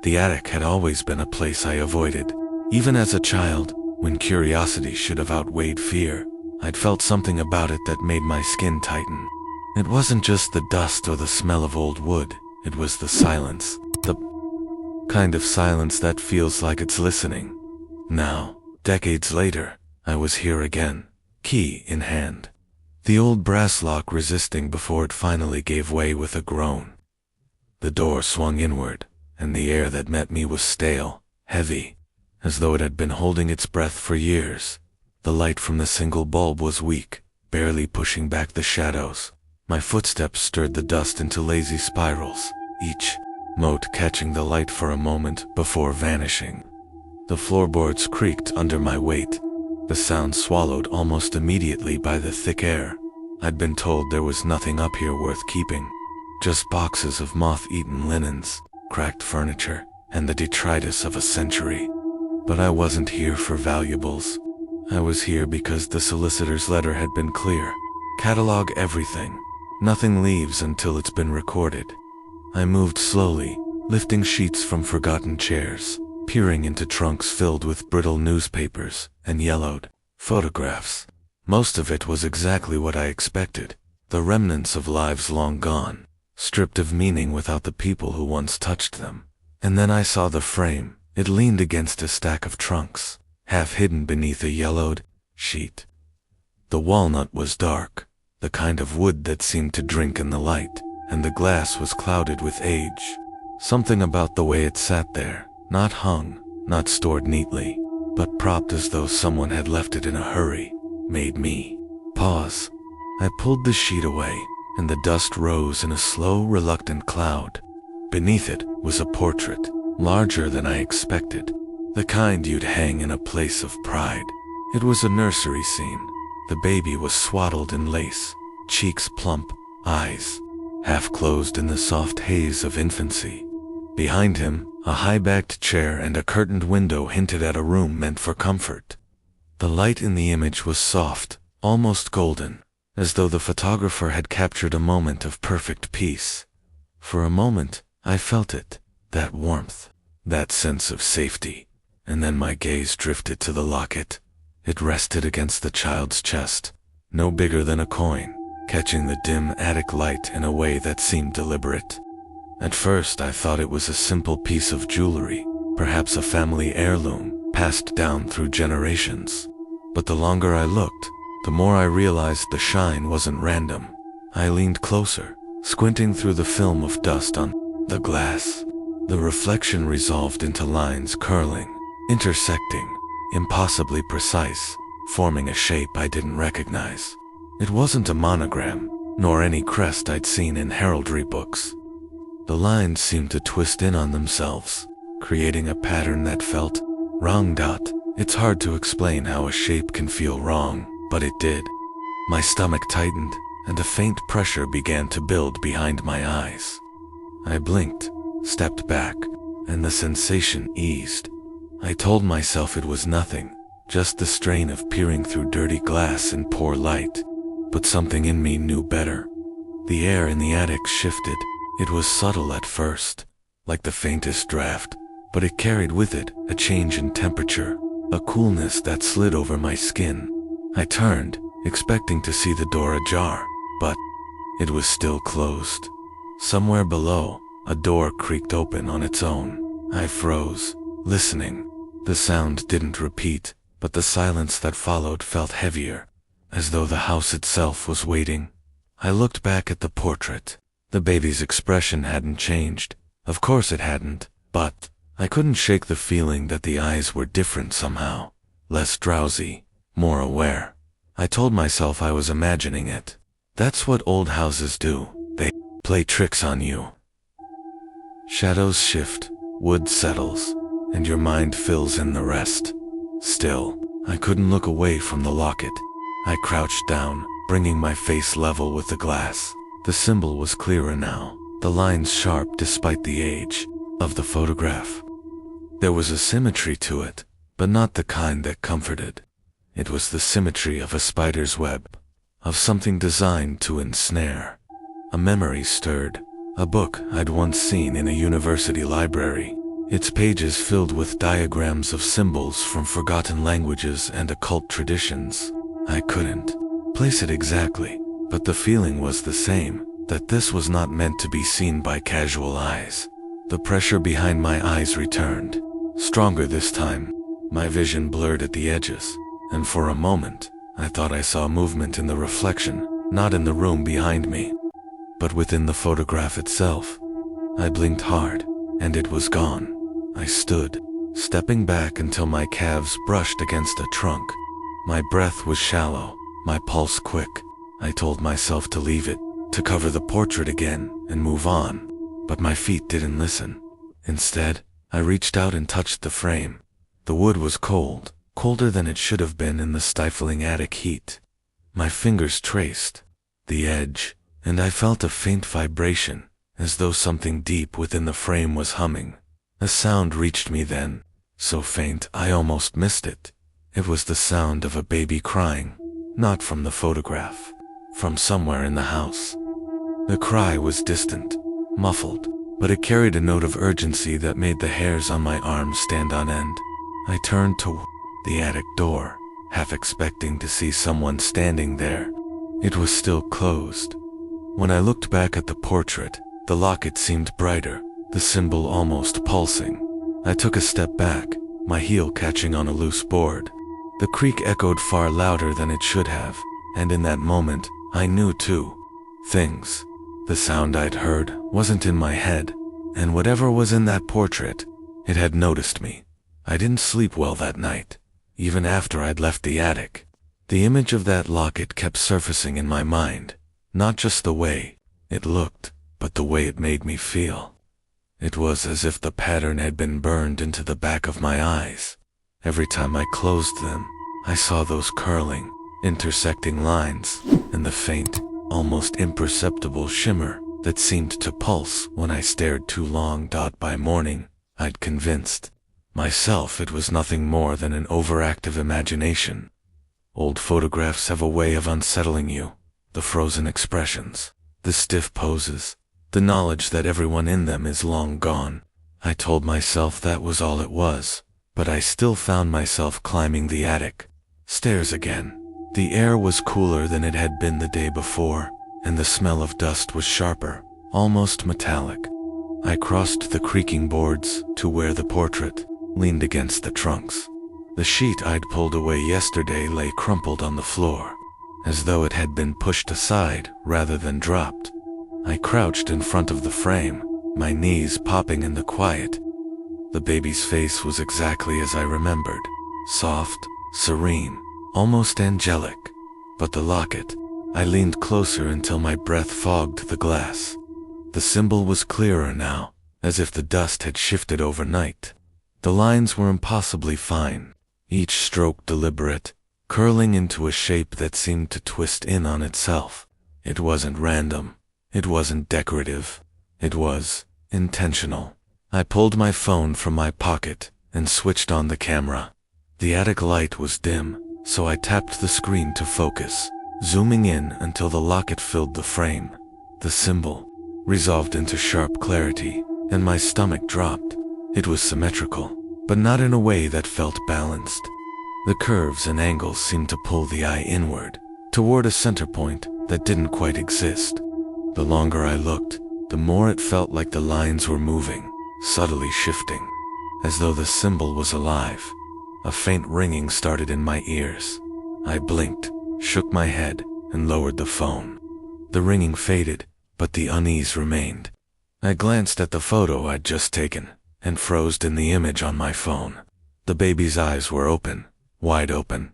The attic had always been a place I avoided. Even as a child, when curiosity should have outweighed fear, I'd felt something about it that made my skin tighten. It wasn't just the dust or the smell of old wood, it was the silence. The kind of silence that feels like it's listening. Now, decades later, I was here again, key in hand. The old brass lock resisting before it finally gave way with a groan. The door swung inward, and the air that met me was stale, heavy, as though it had been holding its breath for years. The light from the single bulb was weak, barely pushing back the shadows. My footsteps stirred the dust into lazy spirals, each mote catching the light for a moment before vanishing. The floorboards creaked under my weight, the sound swallowed almost immediately by the thick air. I'd been told there was nothing up here worth keeping, just boxes of moth-eaten linens, cracked furniture, and the detritus of a century. But I wasn't here for valuables. I was here because the solicitor's letter had been clear. Catalog everything. Nothing leaves until it's been recorded. I moved slowly, lifting sheets from forgotten chairs, peering into trunks filled with brittle newspapers and yellowed photographs. Most of it was exactly what I expected, the remnants of lives long gone, stripped of meaning without the people who once touched them. And then I saw the frame. It leaned against a stack of trunks, half hidden beneath a yellowed sheet. The walnut was dark, the kind of wood that seemed to drink in the light, and the glass was clouded with age. Something about the way it sat there, not hung, not stored neatly, but propped as though someone had left it in a hurry, made me pause. I pulled the sheet away, and the dust rose in a slow, reluctant cloud. Beneath it was a portrait, larger than I expected, the kind you'd hang in a place of pride. It was a nursery scene. The baby was swaddled in lace, cheeks plump, eyes half closed in the soft haze of infancy. Behind him, a high-backed chair and a curtained window hinted at a room meant for comfort. The light in the image was soft, almost golden, as though the photographer had captured a moment of perfect peace. For a moment, I felt it, that warmth, that sense of safety, and then my gaze drifted to the locket. It rested against the child's chest, no bigger than a coin, catching the dim attic light in a way that seemed deliberate. At first I thought it was a simple piece of jewelry, perhaps a family heirloom, passed down through generations. But the longer I looked, the more I realized the shine wasn't random. I leaned closer, squinting through the film of dust on the glass. The reflection resolved into lines curling, intersecting, impossibly precise, forming a shape I didn't recognize. It wasn't a monogram, nor any crest I'd seen in heraldry books. The lines seemed to twist in on themselves, creating a pattern that felt wrong. It's hard to explain how a shape can feel wrong, but it did. My stomach tightened, and a faint pressure began to build behind my eyes. I blinked, stepped back, and the sensation eased. I told myself it was nothing, just the strain of peering through dirty glass in poor light. But something in me knew better. The air in the attic shifted. It was subtle at first, like the faintest draft, but it carried with it a change in temperature, a coolness that slid over my skin. I turned, expecting to see the door ajar, but it was still closed. Somewhere below, a door creaked open on its own. I froze, listening. The sound didn't repeat, but the silence that followed felt heavier, as though the house itself was waiting. I looked back at the portrait. The baby's expression hadn't changed. Of course it hadn't, but I couldn't shake the feeling that the eyes were different somehow, less drowsy, more aware. I told myself I was imagining it. That's what old houses do. They play tricks on you. Shadows shift, wood settles, and your mind fills in the rest. Still, I couldn't look away from the locket. I crouched down, bringing my face level with the glass. The symbol was clearer now, the lines sharp despite the age of the photograph. There was a symmetry to it, but not the kind that comforted. It was the symmetry of a spider's web, of something designed to ensnare. A memory stirred, a book I'd once seen in a university library. its pages filled with diagrams of symbols from forgotten languages and occult traditions. I couldn't place it exactly, but the feeling was the same, that this was not meant to be seen by casual eyes. The pressure behind my eyes returned, stronger this time. My vision blurred at the edges, and for a moment, I thought I saw movement in the reflection, not in the room behind me, but within the photograph itself. I blinked hard, and it was gone. I stood, stepping back until my calves brushed against a trunk. My breath was shallow, my pulse quick. I told myself to leave it, to cover the portrait again, and move on. But my feet didn't listen. Instead, I reached out and touched the frame. The wood was cold, colder than it should have been in the stifling attic heat. My fingers traced the edge, and I felt a faint vibration, as though something deep within the frame was humming. A sound reached me then, so faint I almost missed it. It was the sound of a baby crying, not from the photograph, from somewhere in the house. The cry was distant, muffled, but it carried a note of urgency that made the hairs on my arms stand on end. I turned to the attic door, half expecting to see someone standing there. It was still closed. When I looked back at the portrait, the locket seemed brighter, the symbol almost pulsing. I took a step back, my heel catching on a loose board. The creak echoed far louder than it should have, and in that moment, I knew two things. The sound I'd heard wasn't in my head, and whatever was in that portrait, it had noticed me. I didn't sleep well that night, even after I'd left the attic. The image of that locket kept surfacing in my mind, not just the way it looked, but the way it made me feel. It was as if the pattern had been burned into the back of my eyes. Every time I closed them, I saw those curling, intersecting lines, and the faint, almost imperceptible shimmer that seemed to pulse when I stared too long. By morning, I'd convinced myself it was nothing more than an overactive imagination. Old photographs have a way of unsettling you. The frozen expressions, the stiff poses, the knowledge that everyone in them is long gone. I told myself that was all it was, but I still found myself climbing the attic stairs again. The air was cooler than it had been the day before, and the smell of dust was sharper, almost metallic. I crossed the creaking boards to where the portrait leaned against the trunks. The sheet I'd pulled away yesterday lay crumpled on the floor, as though it had been pushed aside rather than dropped. I crouched in front of the frame, my knees popping in the quiet. The baby's face was exactly as I remembered, soft, serene, almost angelic. But the locket, I leaned closer until my breath fogged the glass. The symbol was clearer now, as if the dust had shifted overnight. The lines were impossibly fine, each stroke deliberate, curling into a shape that seemed to twist in on itself. It wasn't random. It wasn't decorative. It was intentional. I pulled my phone from my pocket and switched on the camera. The attic light was dim, so I tapped the screen to focus, zooming in until the locket filled the frame. The symbol resolved into sharp clarity, and my stomach dropped. It was symmetrical, but not in a way that felt balanced. The curves and angles seemed to pull the eye inward, toward a center point that didn't quite exist. The longer I looked, the more it felt like the lines were moving, subtly shifting, as though the symbol was alive. A faint ringing started in my ears. I blinked, shook my head, and lowered the phone. The ringing faded, but the unease remained. I glanced at the photo I'd just taken, and froze in the image on my phone. The baby's eyes were open, wide open.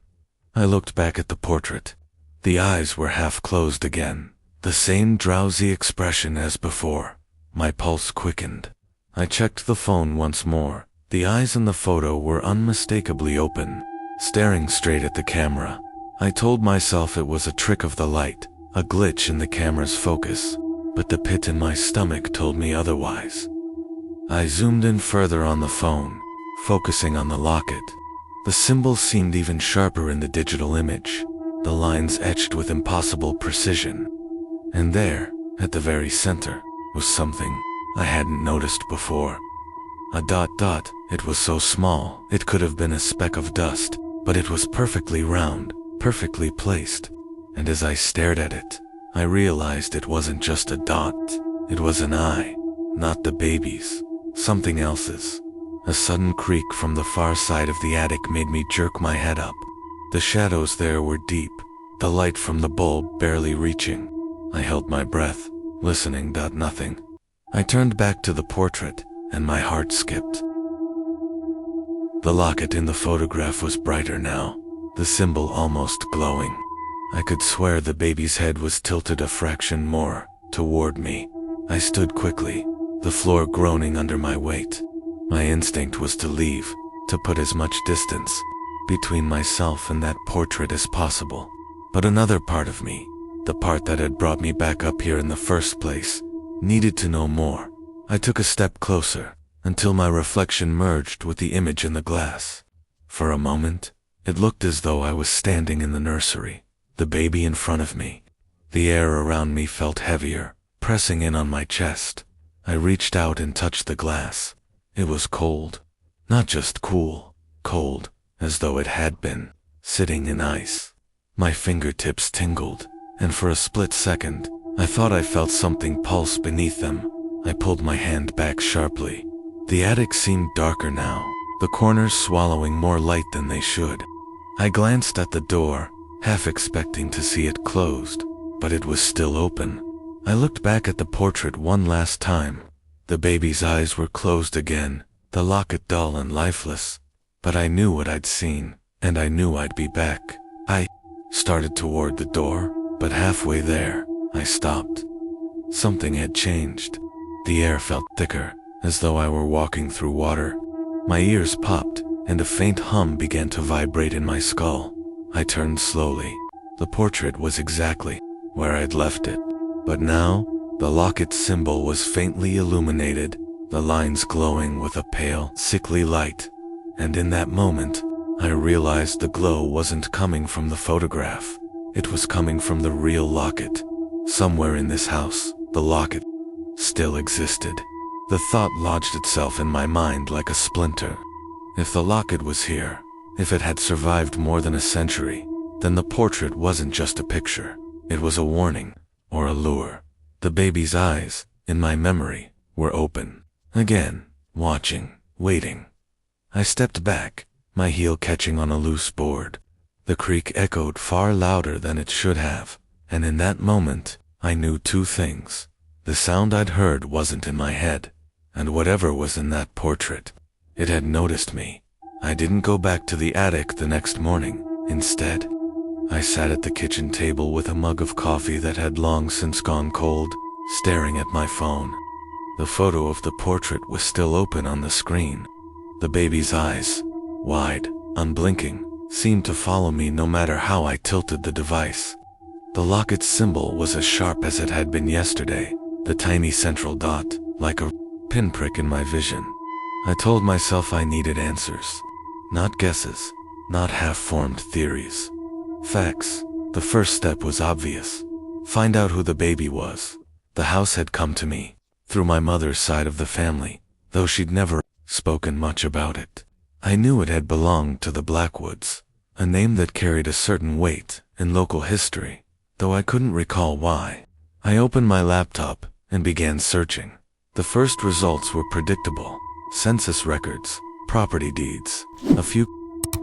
I looked back at the portrait. The eyes were half closed again. The same drowsy expression as before. My pulse quickened. I checked the phone once more. The eyes in the photo were unmistakably open, staring straight at the camera. I told myself it was a trick of the light, a glitch in the camera's focus, but the pit in my stomach told me otherwise. I zoomed in further on the phone, focusing on the locket. The symbol seemed even sharper in the digital image, the lines etched with impossible precision. And there, at the very center, was something I hadn't noticed before. A dot dot. It was so small, it could have been a speck of dust, but it was perfectly round, perfectly placed. And as I stared at it, I realized it wasn't just a dot. It was an eye. Not the baby's. Something else's. A sudden creak from the far side of the attic made me jerk my head up. The shadows there were deep, the light from the bulb barely reaching. I held my breath, listening. Nothing. I turned back to the portrait, and my heart skipped. The locket in the photograph was brighter now, the symbol almost glowing. I could swear the baby's head was tilted a fraction more toward me. I stood quickly, the floor groaning under my weight. My instinct was to leave, to put as much distance between myself and that portrait as possible. But another part of me, the part that had brought me back up here in the first place, needed to know more. I took a step closer, until my reflection merged with the image in the glass. For a moment, it looked as though I was standing in the nursery, the baby in front of me. The air around me felt heavier, pressing in on my chest. I reached out and touched the glass. It was cold. Not just cool, cold, as though it had been, sitting in ice. My fingertips tingled, and for a split second, I thought I felt something pulse beneath them. I pulled my hand back sharply. The attic seemed darker now, the corners swallowing more light than they should. I glanced at the door, half expecting to see it closed, but it was still open. I looked back at the portrait one last time. The baby's eyes were closed again, the locket dull and lifeless. But I knew what I'd seen, and I knew I'd be back. I started toward the door, but halfway there, I stopped. Something had changed. The air felt thicker, as though I were walking through water. My ears popped, and a faint hum began to vibrate in my skull. I turned slowly. The portrait was exactly where I'd left it. But now, the locket symbol was faintly illuminated, the lines glowing with a pale, sickly light. And in that moment, I realized the glow wasn't coming from the photograph. It was coming from the real locket. Somewhere in this house, the locket still existed. The thought lodged itself in my mind like a splinter. If the locket was here, if it had survived more than a century, then the portrait wasn't just a picture. It was a warning, or a lure. The baby's eyes, in my memory, were open. Again, watching, waiting. I stepped back, my heel catching on a loose board. The creak echoed far louder than it should have, and in that moment, I knew two things. The sound I'd heard wasn't in my head, and whatever was in that portrait, it had noticed me. I didn't go back to the attic the next morning. Instead, I sat at the kitchen table with a mug of coffee that had long since gone cold, staring at my phone. The photo of the portrait was still open on the screen. The baby's eyes, wide, unblinking, seemed to follow me no matter how I tilted the device. The locket's symbol was as sharp as it had been yesterday, the tiny central dot, like a pinprick in my vision. I told myself I needed answers. Not guesses, not half-formed theories. Facts. The first step was obvious. Find out who the baby was. The house had come to me, through my mother's side of the family, though she'd never spoken much about it. I knew it had belonged to the Blackwoods, a name that carried a certain weight in local history, though I couldn't recall why. I opened my laptop and began searching. The first results were predictable. Census records, property deeds, a few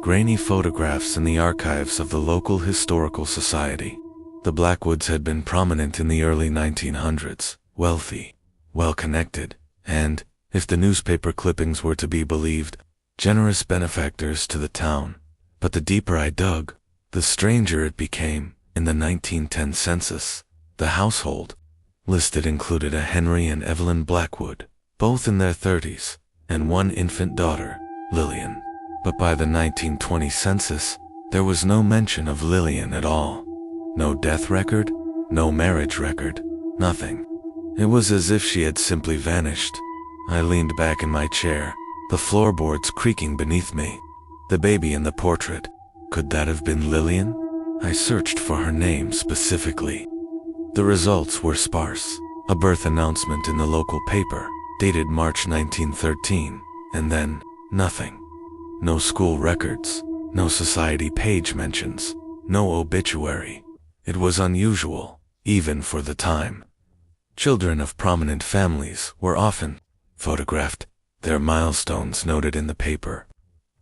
grainy photographs in the archives of the local historical society. The Blackwoods had been prominent in the early 1900s, wealthy, well-connected, and, if the newspaper clippings were to be believed, generous benefactors to the town. But the deeper I dug, the stranger it became. In the 1910 census, the household listed included a Henry and Evelyn Blackwood, both in their 30s, and one infant daughter, Lillian. But by the 1920 census, there was no mention of Lillian at all. No death record, no marriage record, nothing. It was as if she had simply vanished. I leaned back in my chair, the floorboards creaking beneath me. The baby in the portrait. Could that have been Lillian? I searched for her name specifically. The results were sparse. A birth announcement in the local paper, dated March 1913, And then, nothing. No school records, no society page mentions, no obituary. It was unusual, even for the time. Children of prominent families were often photographed, their milestones noted in the paper.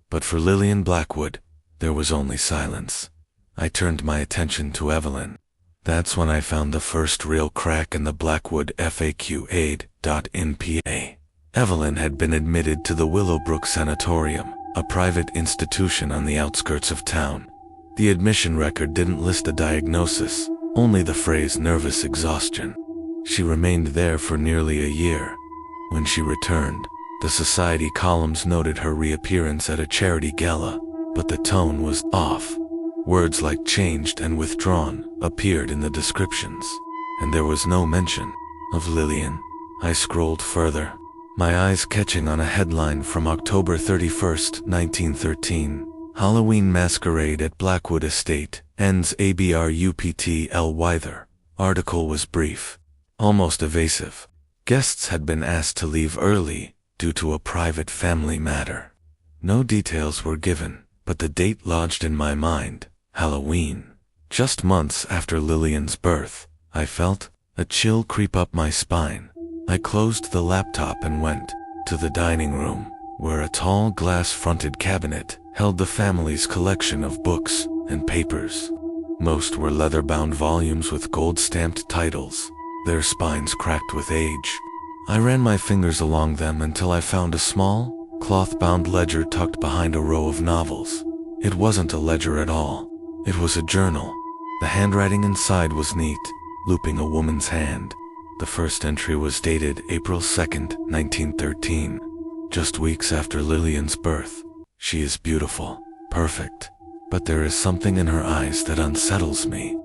But for Lillian Blackwood, there was only silence. I turned my attention to Evelyn. That's when I found the first real crack in the Blackwood FAQ aid.npa. Evelyn had been admitted to the Willowbrook Sanatorium, a private institution on the outskirts of town. The admission record didn't list a diagnosis, only the phrase nervous exhaustion. She remained there for nearly a year. When she returned, the society columns noted her reappearance at a charity gala, but the tone was off. Words like changed and withdrawn appeared in the descriptions, and there was no mention of Lillian. I scrolled further, my eyes catching on a headline from October 31st, 1913. Halloween Masquerade at Blackwood Estate, ends ABRUPT Wyther. Article was brief, almost evasive. Guests had been asked to leave early due to a private family matter. No details were given, but the date lodged in my mind, Halloween. Just months after Lillian's birth, I felt a chill creep up my spine. I closed the laptop and went to the dining room, where a tall glass-fronted cabinet held the family's collection of books and papers. Most were leather-bound volumes with gold-stamped titles, their spines cracked with age. I ran my fingers along them until I found a small, cloth-bound ledger tucked behind a row of novels. It wasn't a ledger at all. It was a journal. The handwriting inside was neat, looping a woman's hand. The first entry was dated April 2nd, 1913, just weeks after Lillian's birth. She is beautiful, perfect, but there is something in her eyes that unsettles me.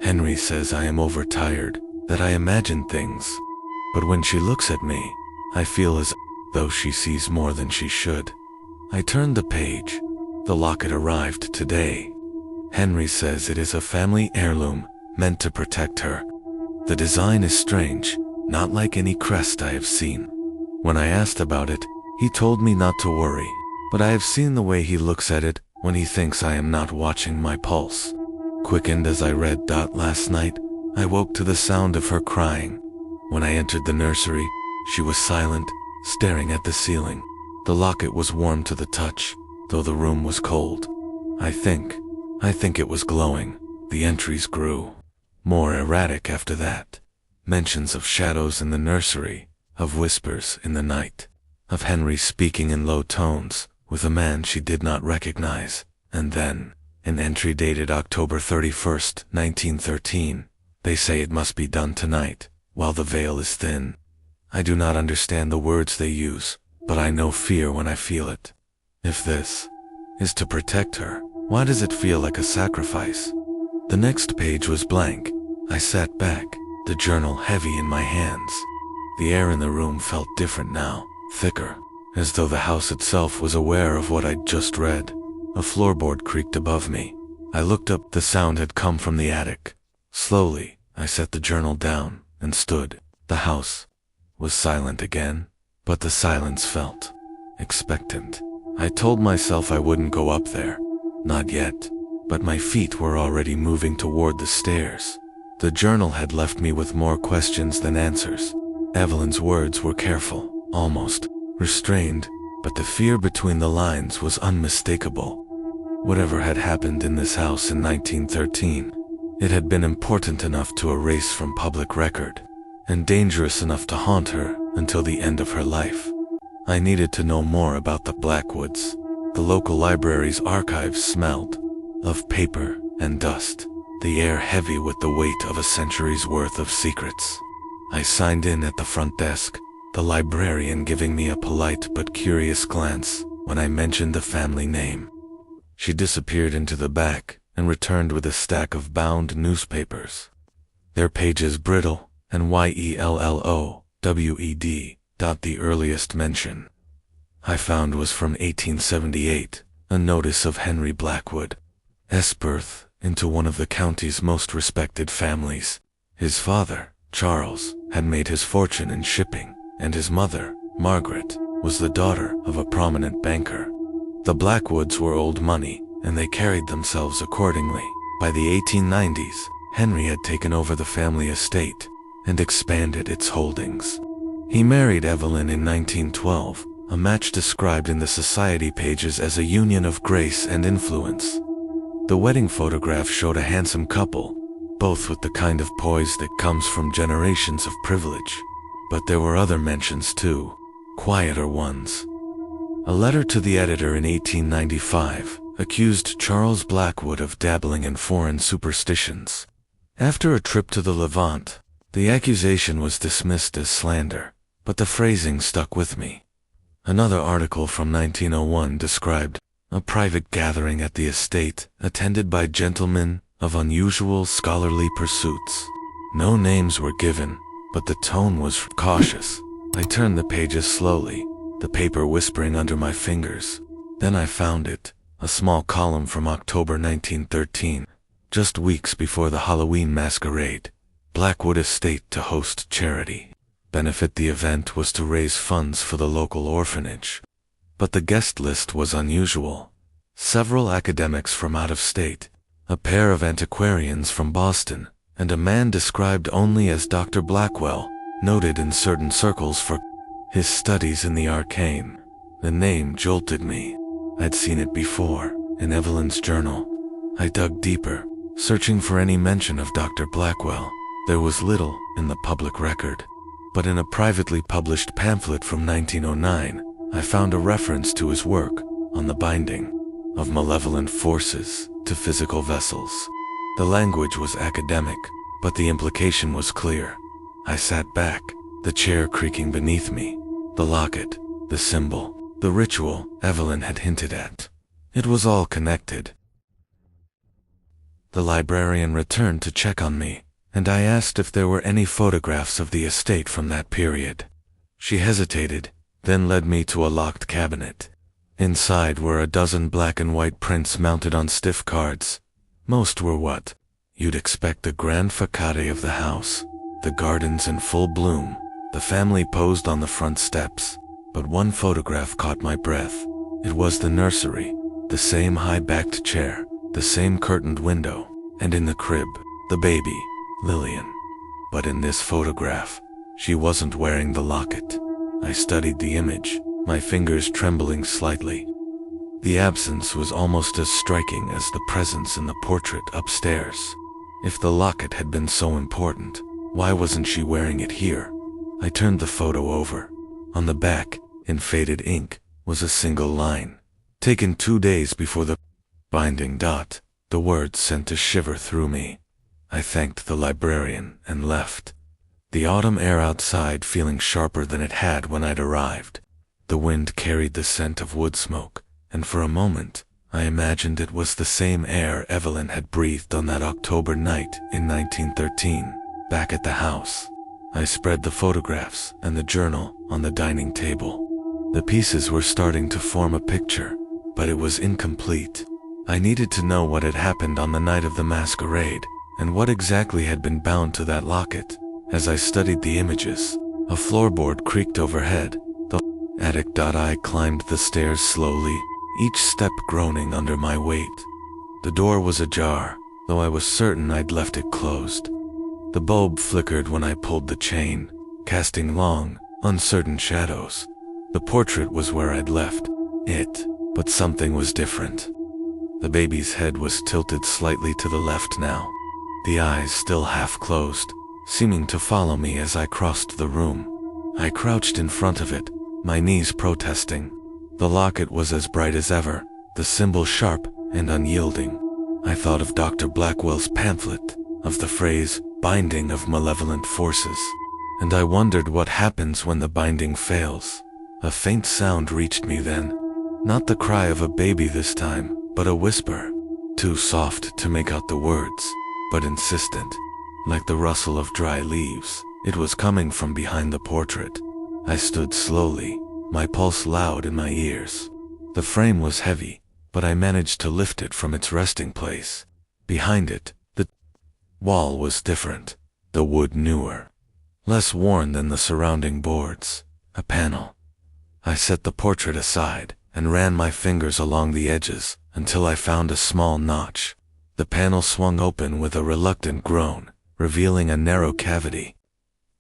Henry says I am overtired, that I imagine things. But when she looks at me, I feel as though she sees more than she should. I turned the page. The locket arrived today. Henry says it is a family heirloom meant to protect her. The design is strange, not like any crest I have seen. When I asked about it, he told me not to worry, but I have seen the way he looks at it when he thinks I am not watching my pulse. Quickened as I read. Last night, I woke to the sound of her crying. When I entered the nursery, she was silent, staring at the ceiling. The locket was warm to the touch, though the room was cold. I think it was glowing. The entries grew more erratic after that. Mentions of shadows in the nursery, of whispers in the night, of Henry speaking in low tones with a man she did not recognize, and then, an entry dated October 31st, 1913. They say it must be done tonight, while the veil is thin. I do not understand the words they use, but I know fear when I feel it. If this is to protect her, why does it feel like a sacrifice? The next page was blank. I sat back, the journal heavy in my hands. The air in the room felt different now, thicker, as though the house itself was aware of what I'd just read. A floorboard creaked above me. I looked up. The sound had come from the attic. Slowly, I set the journal down and stood. The house was silent again, but the silence felt expectant. I told myself I wouldn't go up there. Not yet. But my feet were already moving toward the stairs. The journal had left me with more questions than answers. Evelyn's words were careful, almost restrained, but the fear between the lines was unmistakable. Whatever had happened in this house in 1913, it had been important enough to erase from public record, and dangerous enough to haunt her until the end of her life. I needed to know more about the Blackwoods. The local library's archives smelled of paper and dust, the air heavy with the weight of a century's worth of secrets. I signed in at the front desk, the librarian giving me a polite but curious glance when I mentioned the family name. She disappeared into the back and returned with a stack of bound newspapers. Their pages brittle and YELLOWED. The earliest mention I found was from 1878, a notice of Henry Blackwood. Birth into one of the county's most respected families. His father, Charles, had made his fortune in shipping, and his mother, Margaret, was the daughter of a prominent banker. The Blackwoods were old money, and they carried themselves accordingly. By the 1890s, Henry had taken over the family estate and expanded its holdings. He married Evelyn in 1912, a match described in the society pages as a union of grace and influence. The wedding photograph showed a handsome couple, both with the kind of poise that comes from generations of privilege. But there were other mentions too, quieter ones. A letter to the editor in 1895 accused Charles Blackwood of dabbling in foreign superstitions. After a trip to the Levant, the accusation was dismissed as slander, but the phrasing stuck with me. Another article from 1901 described a private gathering at the estate, attended by gentlemen of unusual scholarly pursuits. No names were given, but the tone was cautious. I turned the pages slowly, the paper whispering under my fingers. Then I found it, a small column from October 1913, just weeks before the Halloween masquerade. Blackwood Estate to host charity. Benefit. The event was to raise funds for the local orphanage. But the guest list was unusual. Several academics from out of state, a pair of antiquarians from Boston, and a man described only as Dr. Blackwell, noted in certain circles for his studies in the arcane. The name jolted me. I'd seen it before, in Evelyn's journal. I dug deeper, searching for any mention of Dr. Blackwell. There was little in the public record. But in a privately published pamphlet from 1909, I found a reference to his work on the binding of malevolent forces to physical vessels. The language was academic, but the implication was clear. I sat back, the chair creaking beneath me. The locket, the symbol, the ritual Evelyn had hinted at. It was all connected. The librarian returned to check on me, and I asked if there were any photographs of the estate from that period. She hesitated, then led me to a locked cabinet. Inside were a dozen black and white prints mounted on stiff cards. Most were what you'd expect: the grand facade of the house, the gardens in full bloom, the family posed on the front steps. But one photograph caught my breath. It was the nursery, the same high-backed chair, the same curtained window, and in the crib, the baby, Lillian. But in this photograph, she wasn't wearing the locket. I studied the image, my fingers trembling slightly. The absence was almost as striking as the presence in the portrait upstairs. If the locket had been so important, why wasn't she wearing it here? I turned the photo over. On the back, in faded ink, was a single line, taken 2 days before the binding. The words sent a shiver through me. I thanked the librarian and left, the autumn air outside feeling sharper than it had when I'd arrived. The wind carried the scent of wood smoke, and for a moment, I imagined it was the same air Evelyn had breathed on that October night in 1913, back at the house. I spread the photographs and the journal on the dining table. The pieces were starting to form a picture, but it was incomplete. I needed to know what had happened on the night of the masquerade, and what exactly had been bound to that locket. As I studied the images, a floorboard creaked overhead. The attic. I climbed the stairs slowly, each step groaning under my weight. The door was ajar, though I was certain I'd left it closed. The bulb flickered when I pulled the chain, casting long, uncertain shadows. The portrait was where I'd left it, but something was different. The baby's head was tilted slightly to the left now, the eyes still half closed, seeming to follow me as I crossed the room. I crouched in front of it, my knees protesting. The locket was as bright as ever, the symbol sharp and unyielding. I thought of Dr. Blackwell's pamphlet, of the phrase, binding of malevolent forces, and I wondered what happens when the binding fails. A faint sound reached me then, not the cry of a baby this time, but a whisper, too soft to make out the words, but insistent, like the rustle of dry leaves. It was coming from behind the portrait. I stood slowly, my pulse loud in my ears. The frame was heavy, but I managed to lift it from its resting place. Behind it, the wall was different, the wood newer, less worn than the surrounding boards. A panel, I set the portrait aside and ran my fingers along the edges until I found a small notch. The panel swung open with a reluctant groan, revealing a narrow cavity.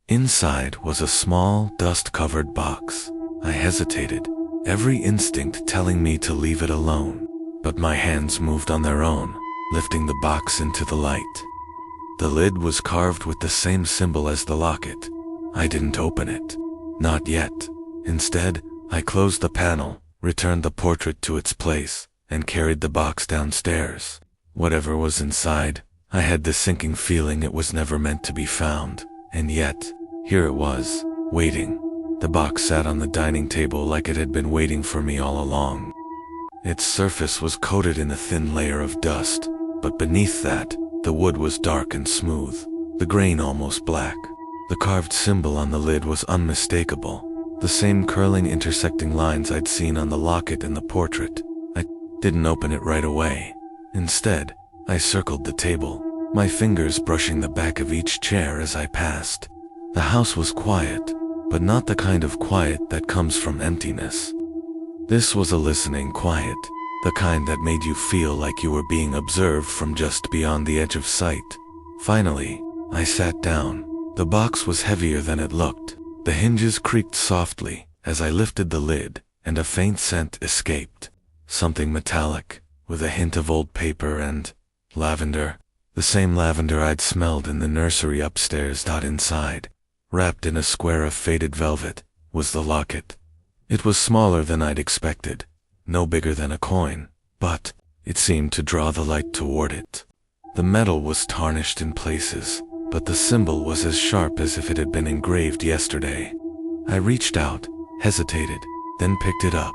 Inside was a small, dust-covered box. I hesitated, every instinct telling me to leave it alone, but my hands moved on their own, lifting the box into the light. The lid was carved with the same symbol as the locket. I didn't open it. Not yet. Instead, I closed the panel, returned the portrait to its place, and carried the box downstairs. Whatever was inside, I had the sinking feeling it was never meant to be found, and yet, here it was, waiting. The box sat on the dining table like it had been waiting for me all along. Its surface was coated in a thin layer of dust, but beneath that, the wood was dark and smooth, the grain almost black. The carved symbol on the lid was unmistakable, the same curling intersecting lines I'd seen on the locket in the portrait. I didn't open it right away. Instead, I circled the table, my fingers brushing the back of each chair as I passed. The house was quiet, but not the kind of quiet that comes from emptiness. This was a listening quiet, the kind that made you feel like you were being observed from just beyond the edge of sight. Finally, I sat down. The box was heavier than it looked. The hinges creaked softly as I lifted the lid, and a faint scent escaped. Something metallic, with a hint of old paper and lavender. The same lavender I'd smelled in the nursery upstairs. Inside, wrapped in a square of faded velvet, was the locket. It was smaller than I'd expected, no bigger than a coin, but it seemed to draw the light toward it. The metal was tarnished in places, but the symbol was as sharp as if it had been engraved yesterday. I reached out, hesitated, then picked it up.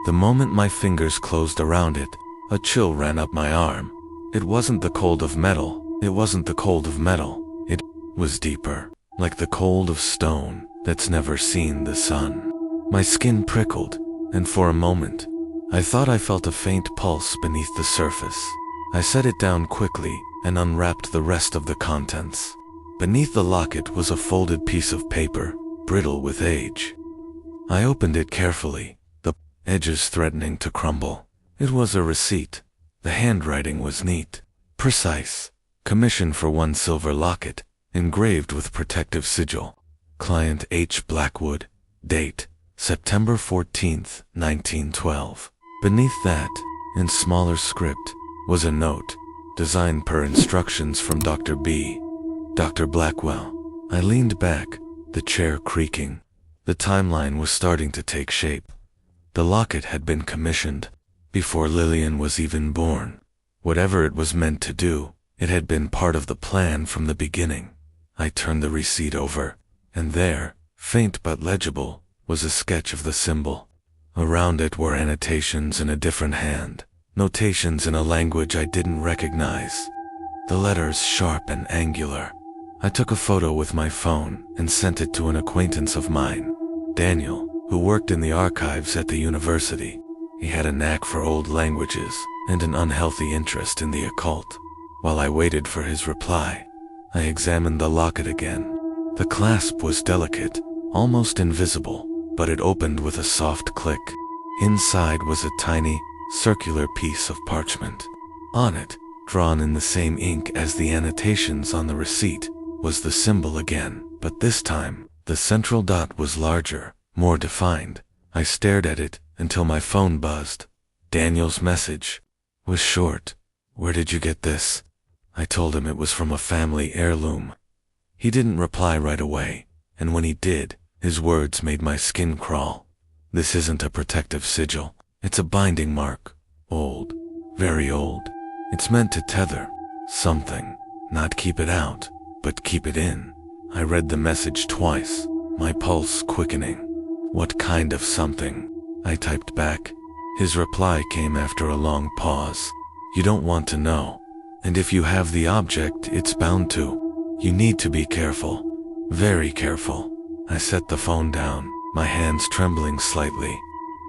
The moment my fingers closed around it, a chill ran up my arm. It wasn't the cold of metal. It wasn't the cold of metal. It was deeper, like the cold of stone that's never seen the sun. My skin prickled, and for a moment, I thought I felt a faint pulse beneath the surface. I set it down quickly and unwrapped the rest of the contents. Beneath the locket was a folded piece of paper, brittle with age. I opened it carefully, the edges threatening to crumble. It was a receipt. The handwriting was neat, precise. Commission for 1 silver locket, engraved with protective sigil. Client H. Blackwood. Date, September 14th, 1912. Beneath that, in smaller script, was a note, designed per instructions from Dr. B. Dr. Blackwell. I leaned back, the chair creaking. The timeline was starting to take shape. The locket had been commissioned before Lillian was even born. Whatever it was meant to do, it had been part of the plan from the beginning. I turned the receipt over, and there, faint but legible, was a sketch of the symbol. Around it were annotations in a different hand, notations in a language I didn't recognize. The letters sharp and angular. I took a photo with my phone and sent it to an acquaintance of mine, Daniel, who worked in the archives at the university. He had a knack for old languages and an unhealthy interest in the occult. While I waited for his reply, I examined the locket again. The clasp was delicate, almost invisible, but it opened with a soft click. Inside was a tiny, circular piece of parchment. On it, drawn in the same ink as the annotations on the receipt, was the symbol again, but this time, the central dot was larger, more defined. I stared at it until my phone buzzed. Daniel's message was short. "Where did you get this?" I told him it was from a family heirloom. He didn't reply right away, and when he did, his words made my skin crawl. "This isn't a protective sigil. It's a binding mark. Old. Very old. It's meant to tether something, not keep it out, but keep it in." I read the message twice, my pulse quickening. "What kind of something?" I typed back. His reply came after a long pause. "You don't want to know. And if you have the object, it's bound to. You need to be careful. Very careful." I set the phone down, my hands trembling slightly.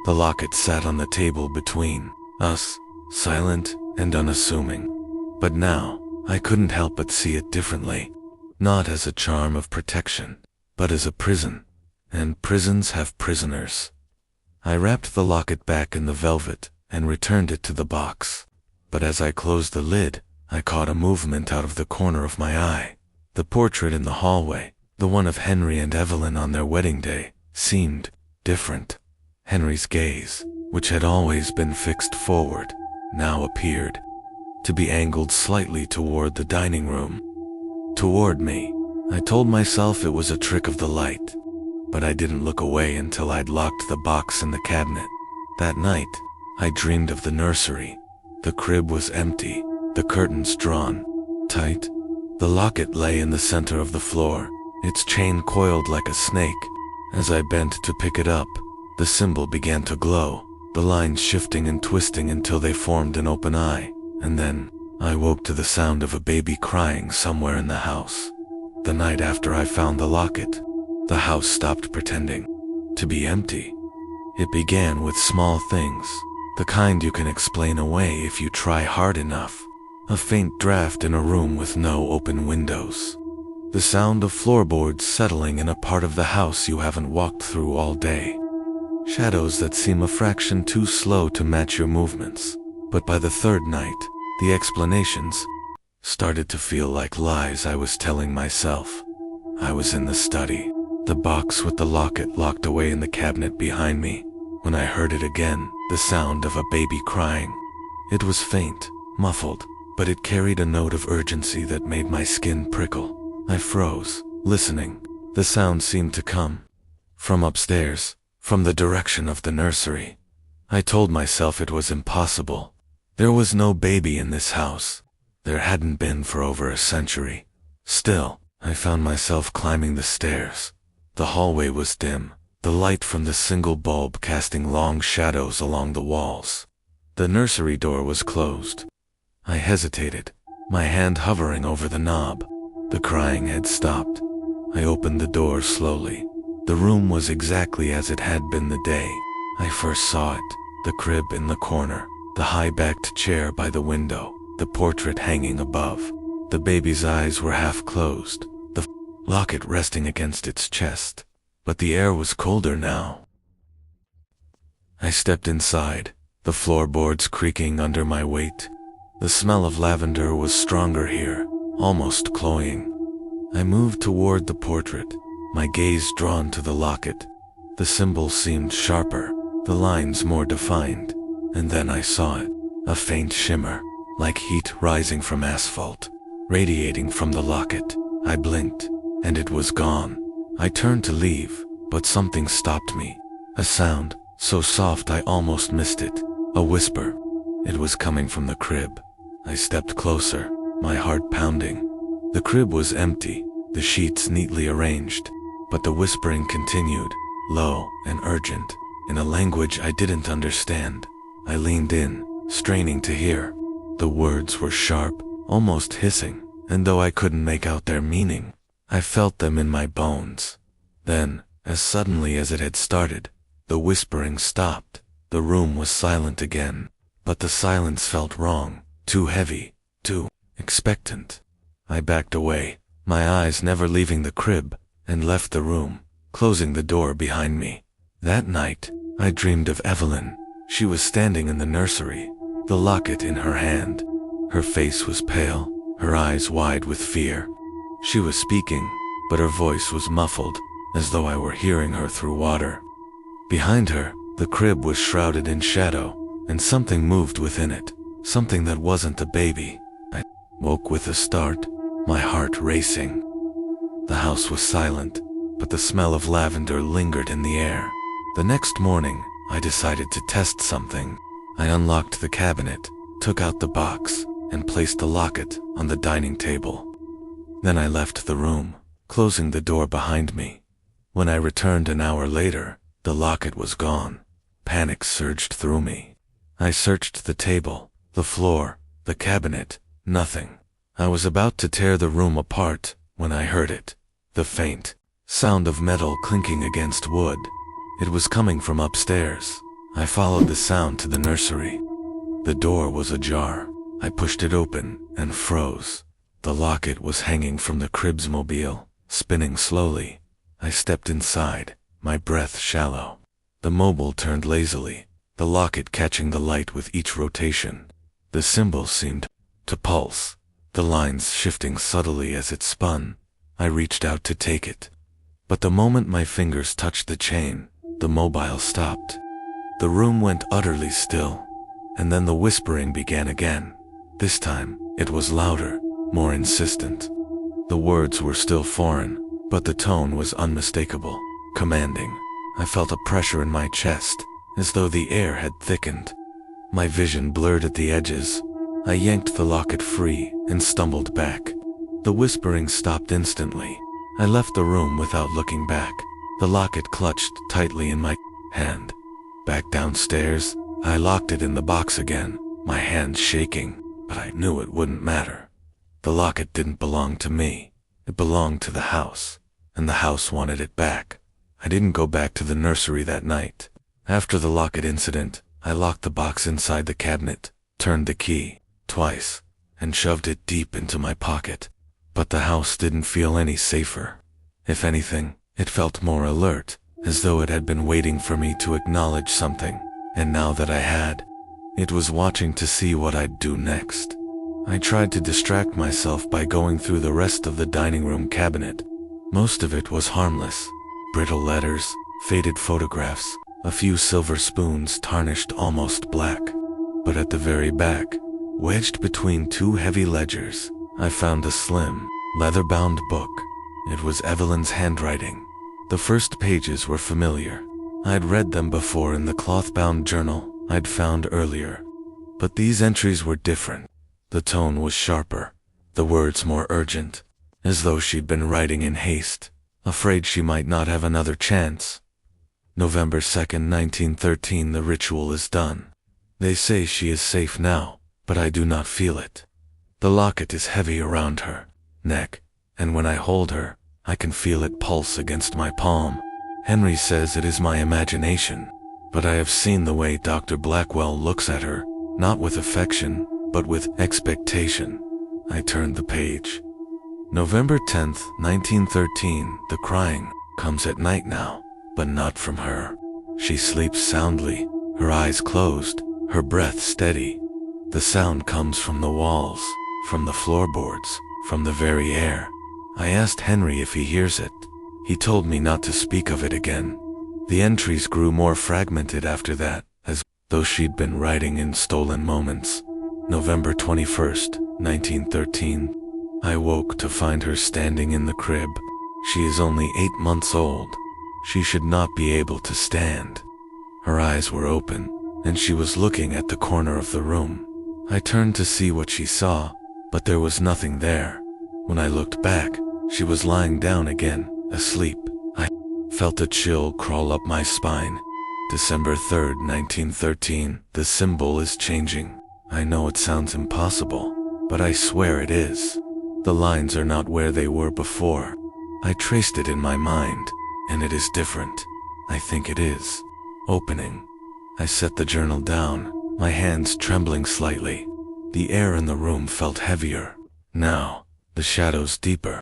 The locket sat on the table between us, silent and unassuming. But now, I couldn't help but see it differently. Not as a charm of protection, but as a prison. And prisons have prisoners. I wrapped the locket back in the velvet and returned it to the box. But as I closed the lid, I caught a movement out of the corner of my eye. The portrait in the hallway, the one of Henry and Evelyn on their wedding day, seemed different. Henry's gaze, which had always been fixed forward, now appeared to be angled slightly toward the dining room. Toward me. I told myself it was a trick of the light, but I didn't look away until I'd locked the box in the cabinet. That night, I dreamed of the nursery. The crib was empty, the curtains drawn tight. The locket lay in the center of the floor, its chain coiled like a snake. As I bent to pick it up, the symbol began to glow, the lines shifting and twisting until they formed an open eye, and then I woke to the sound of a baby crying somewhere in the house. The night after I found the locket, the house stopped pretending to be empty. It began with small things, the kind you can explain away if you try hard enough. A faint draft in a room with no open windows. The sound of floorboards settling in a part of the house you haven't walked through all day. Shadows that seem a fraction too slow to match your movements. But by the third night, the explanations started to feel like lies I was telling myself. I was in the study, the box with the locket locked away in the cabinet behind me, when I heard it again, the sound of a baby crying. It was faint, muffled, but it carried a note of urgency that made my skin prickle. I froze, listening. The sound seemed to come from upstairs, from the direction of the nursery. I told myself it was impossible. There was no baby in this house. There hadn't been for over a century. Still, I found myself climbing the stairs. The hallway was dim, the light from the single bulb casting long shadows along the walls. The nursery door was closed. I hesitated, my hand hovering over the knob. The crying had stopped. I opened the door slowly. The room was exactly as it had been the day I first saw it. The crib in the corner, the high-backed chair by the window, the portrait hanging above. The baby's eyes were half closed, the locket resting against its chest. But the air was colder now. I stepped inside, the floorboards creaking under my weight. The smell of lavender was stronger here, almost cloying. I moved toward the portrait, my gaze drawn to the locket. The symbol seemed sharper, the lines more defined, and then I saw it, a faint shimmer, like heat rising from asphalt, radiating from the locket. I blinked, and it was gone. I turned to leave, but something stopped me. A sound, so soft I almost missed it, a whisper. It was coming from the crib. I stepped closer, my heart pounding. The crib was empty, the sheets neatly arranged, but the whispering continued, low and urgent, in a language I didn't understand. I leaned in, straining to hear. The words were sharp, almost hissing, and though I couldn't make out their meaning, I felt them in my bones. Then, as suddenly as it had started, the whispering stopped. The room was silent again, but the silence felt wrong, too heavy, too expectant. I backed away, my eyes never leaving the crib, and left the room, closing the door behind me. That night, I dreamed of Evelyn. She was standing in the nursery, the locket in her hand. Her face was pale, her eyes wide with fear. She was speaking, but her voice was muffled, as though I were hearing her through water. Behind her, the crib was shrouded in shadow, and something moved within it, something that wasn't a baby. I woke with a start, my heart racing. The house was silent, but the smell of lavender lingered in the air. The next morning, I decided to test something. I unlocked the cabinet, took out the box, and placed the locket on the dining table. Then I left the room, closing the door behind me. When I returned an hour later, the locket was gone. Panic surged through me. I searched the table, the floor, the cabinet, nothing. I was about to tear the room apart when I heard it, the faint sound of metal clinking against wood. It was coming from upstairs. I followed the sound to the nursery. The door was ajar. I pushed it open and froze. The locket was hanging from the crib's mobile, spinning slowly. I stepped inside, my breath shallow. The mobile turned lazily, the locket catching the light with each rotation. The symbol seemed to pulse, the lines shifting subtly as it spun. I reached out to take it. But the moment my fingers touched the chain, the mobile stopped. The room went utterly still, and then the whispering began again. This time, it was louder, more insistent. The words were still foreign, but the tone was unmistakable, commanding. I felt a pressure in my chest, as though the air had thickened. My vision blurred at the edges. I yanked the locket free and stumbled back. The whispering stopped instantly. I left the room without looking back, the locket clutched tightly in my hand. Back downstairs, I locked it in the box again, my hands shaking, but I knew it wouldn't matter. The locket didn't belong to me. It belonged to the house, and the house wanted it back. I didn't go back to the nursery that night. After the locket incident, I locked the box inside the cabinet, turned the key twice, and shoved it deep into my pocket. But the house didn't feel any safer. If anything, it felt more alert, as though it had been waiting for me to acknowledge something, and now that I had, it was watching to see what I'd do next. I tried to distract myself by going through the rest of the dining room cabinet. Most of it was harmless. Brittle letters, faded photographs, a few silver spoons tarnished almost black. But at the very back, wedged between two heavy ledgers, I found a slim, leather-bound book. It was Evelyn's handwriting. The first pages were familiar. I'd read them before in the cloth-bound journal I'd found earlier. But these entries were different. The tone was sharper, the words more urgent, as though she'd been writing in haste, afraid she might not have another chance. November 2nd, 1913. The ritual is done. They say she is safe now, but I do not feel it. The locket is heavy around her neck, and when I hold her, I can feel it pulse against my palm. Henry says it is my imagination, but I have seen the way Dr. Blackwell looks at her, not with affection, but with expectation. I turned the page. November 10th, 1913. The crying comes at night now, but not from her. She sleeps soundly, her eyes closed, her breath steady. The sound comes from the walls, from the floorboards, from the very air. I asked Henry if he hears it. He told me not to speak of it again. The entries grew more fragmented after that, as though she'd been writing in stolen moments. November 21st, 1913. I woke to find her standing in the crib. She is only 8 months old. She should not be able to stand. Her eyes were open, and she was looking at the corner of the room. I turned to see what she saw, but there was nothing there. When I looked back, she was lying down again, asleep. I felt a chill crawl up my spine. December 3rd, 1913. The symbol is changing. I know it sounds impossible, but I swear it is. The lines are not where they were before. I traced it in my mind, and it is different. I think it is. Opening. I set the journal down, my hands trembling slightly. The air in the room felt heavier. Now, the shadows deeper.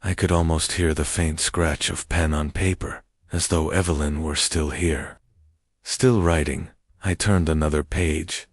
I could almost hear the faint scratch of pen on paper, as though Evelyn were still here. Still writing, I turned another page.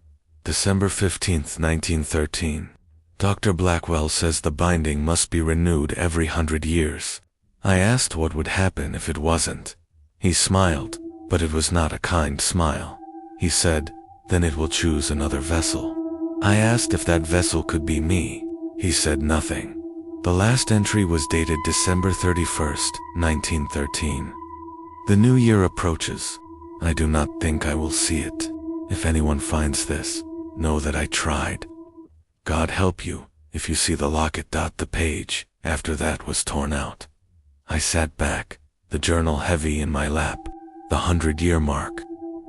December 15th, 1913. Dr. Blackwell says the binding must be renewed every 100 years. I asked what would happen if it wasn't. He smiled, but it was not a kind smile. He said, then it will choose another vessel. I asked if that vessel could be me. He said nothing. The last entry was dated December 31st, 1913. The new year approaches. I do not think I will see it. If anyone finds this, know that I tried. God help you if you see the locket. The page after that was torn out. I sat back, the journal heavy in my lap. The 100-year mark.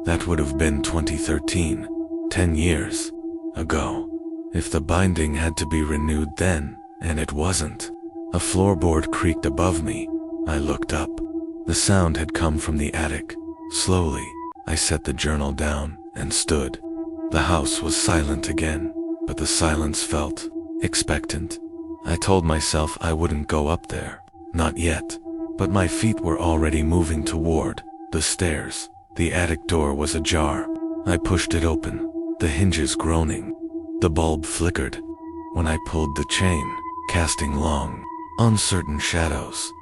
That would have been 2013, 10 years ago. If the binding had to be renewed then, and it wasn't. A floorboard creaked above me. I looked up. The sound had come from the attic. Slowly, I set the journal down and stood. The house was silent again, but the silence felt expectant. I told myself I wouldn't go up there, not yet, but my feet were already moving toward the stairs. The attic door was ajar. I pushed it open, the hinges groaning. The bulb flickered when I pulled the chain, casting long, uncertain shadows.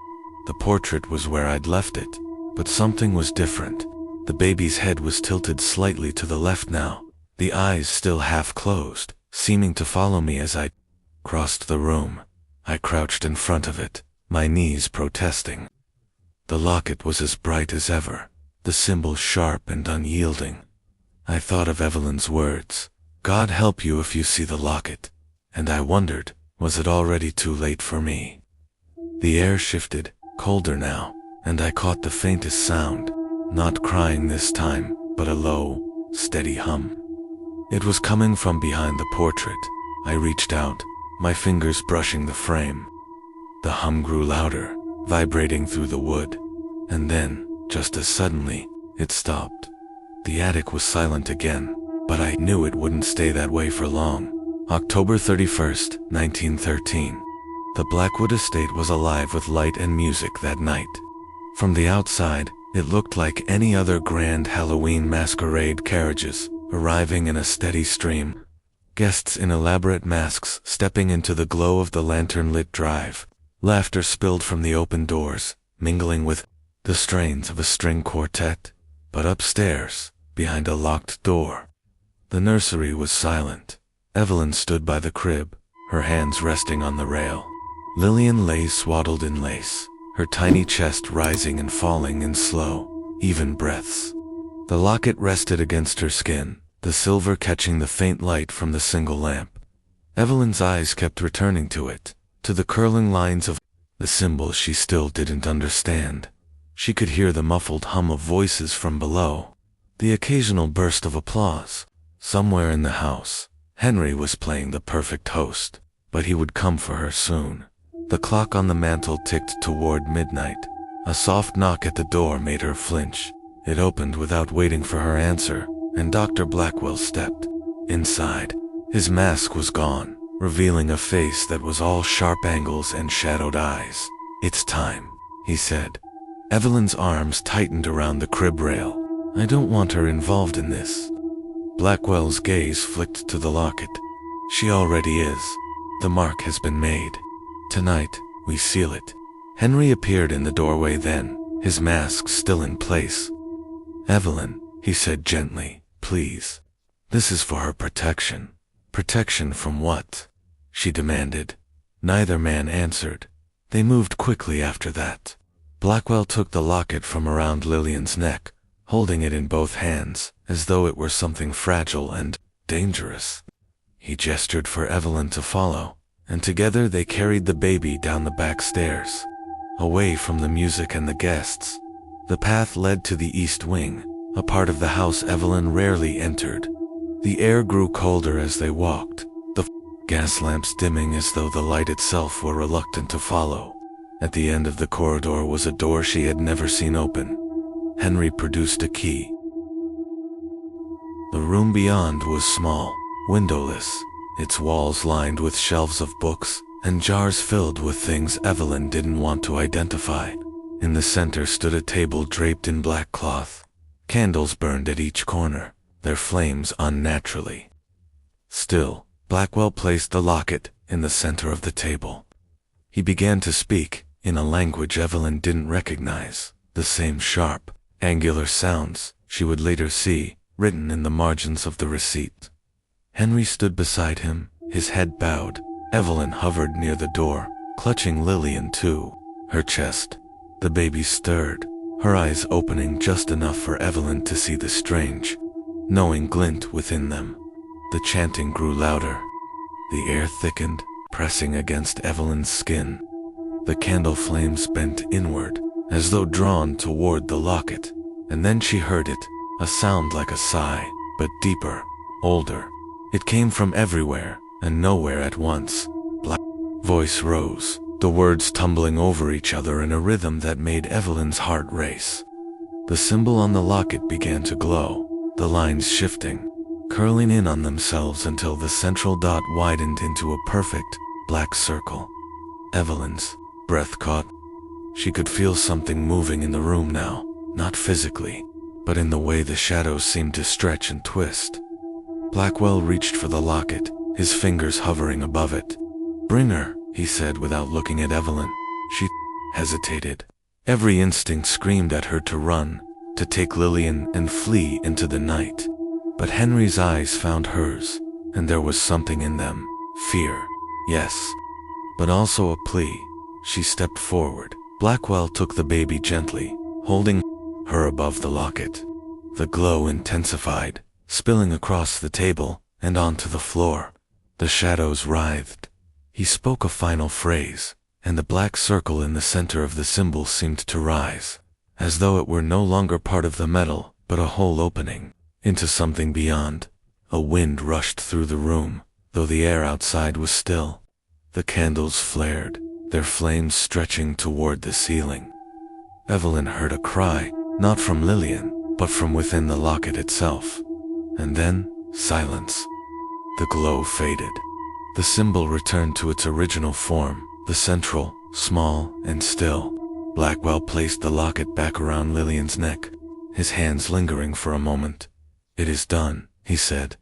The portrait was where I'd left it, but something was different. The baby's head was tilted slightly to the left now, the eyes still half closed, seeming to follow me as I crossed the room. I crouched in front of it, my knees protesting. The locket was as bright as ever, the symbol sharp and unyielding. I thought of Evelyn's words, "God help you if you see the locket," and I wondered, was it already too late for me? The air shifted, colder now, and I caught the faintest sound, not crying this time, but a low, steady hum. It was coming from behind the portrait. I reached out, my fingers brushing the frame. The hum grew louder, vibrating through the wood, and then, just as suddenly, it stopped. The attic was silent again, but I knew it wouldn't stay that way for long. October 31st, 1913. The Blackwood estate was alive with light and music that night. From the outside, it looked like any other grand Halloween masquerade carriages, arriving in a steady stream. Guests in elaborate masks stepping into the glow of the lantern-lit drive. Laughter spilled from the open doors, mingling with the strains of a string quartet. But upstairs, behind a locked door, the nursery was silent. Evelyn stood by the crib, her hands resting on the rail. Lillian lay swaddled in lace, her tiny chest rising and falling in slow, even breaths. The locket rested against her skin, the silver catching the faint light from the single lamp. Evelyn's eyes kept returning to it, to the curling lines of the symbol she still didn't understand. She could hear the muffled hum of voices from below, the occasional burst of applause. Somewhere in the house, Henry was playing the perfect host, but he would come for her soon. The clock on the mantel ticked toward midnight. A soft knock at the door made her flinch. It opened without waiting for her answer, and Dr. Blackwell stepped inside. His mask was gone, revealing a face that was all sharp angles and shadowed eyes. "It's time," he said. Evelyn's arms tightened around the crib rail. "I don't want her involved in this." Blackwell's gaze flicked to the locket. "She already is. The mark has been made. Tonight, we seal it." Henry appeared in the doorway then, his mask still in place. "Evelyn," he said gently, "please. This is for her protection." "Protection from what?" she demanded. Neither man answered. They moved quickly after that. Blackwell took the locket from around Lillian's neck, holding it in both hands, as though it were something fragile and dangerous. He gestured for Evelyn to follow, and together they carried the baby down the back stairs, away from the music and the guests. The path led to the east wing, a part of the house Evelyn rarely entered. The air grew colder as they walked, the gas lamps dimming as though the light itself were reluctant to follow. At the end of the corridor was a door she had never seen open. Henry produced a key. The room beyond was small, windowless, its walls lined with shelves of books and jars filled with things Evelyn didn't want to identify. In the center stood a table draped in black cloth. Candles burned at each corner, their flames unnaturally. Still, Blackwell placed the locket in the center of the table. He began to speak, in a language Evelyn didn't recognize, the same sharp, angular sounds she would later see written in the margins of the receipt. Henry stood beside him, his head bowed. Evelyn hovered near the door, clutching Lillian to her chest. The baby stirred, her eyes opening just enough for Evelyn to see the strange, knowing glint within them. The chanting grew louder. The air thickened, pressing against Evelyn's skin. The candle flames bent inward, as though drawn toward the locket, and then she heard it, a sound like a sigh, but deeper, older. It came from everywhere, and nowhere at once. Black voice rose, the words tumbling over each other in a rhythm that made Evelyn's heart race. The symbol on the locket began to glow, the lines shifting, curling in on themselves until the central dot widened into a perfect, black circle. Evelyn's breath caught. She could feel something moving in the room now, not physically, but in the way the shadows seemed to stretch and twist. Blackwell reached for the locket, his fingers hovering above it. "Bring her," he said without looking at Evelyn. She hesitated. Every instinct screamed at her to run, to take Lillian and flee into the night. But Henry's eyes found hers, and there was something in them. Fear, yes, but also a plea. She stepped forward. Blackwell took the baby gently, holding her above the locket. The glow intensified, spilling across the table and onto the floor. The shadows writhed. He spoke a final phrase, and the black circle in the center of the symbol seemed to rise, as though it were no longer part of the metal, but a whole opening into something beyond. A wind rushed through the room, though the air outside was still. The candles flared, their flames stretching toward the ceiling. Evelyn heard a cry, not from Lillian, but from within the locket itself. And then, silence. The glow faded. The symbol returned to its original form, the central, small, and still. Blackwell placed the locket back around Lillian's neck, his hands lingering for a moment. "It is done," he said.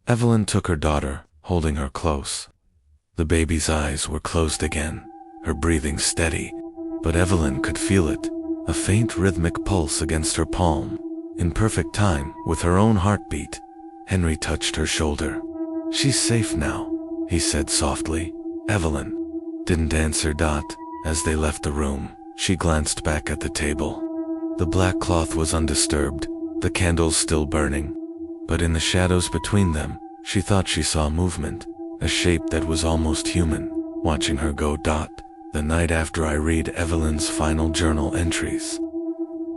Evelyn took her daughter, holding her close. The baby's eyes were closed again, her breathing steady, but Evelyn could feel it, a faint rhythmic pulse against her palm, in perfect time with her own heartbeat. Henry touched her shoulder. "She's safe now," he said softly. Evelyn didn't answer. As they left the room, she glanced back at the table. The black cloth was undisturbed, the candles still burning, but in the shadows between them, she thought she saw movement, a shape that was almost human, watching her go. The night after I read Evelyn's final journal entries,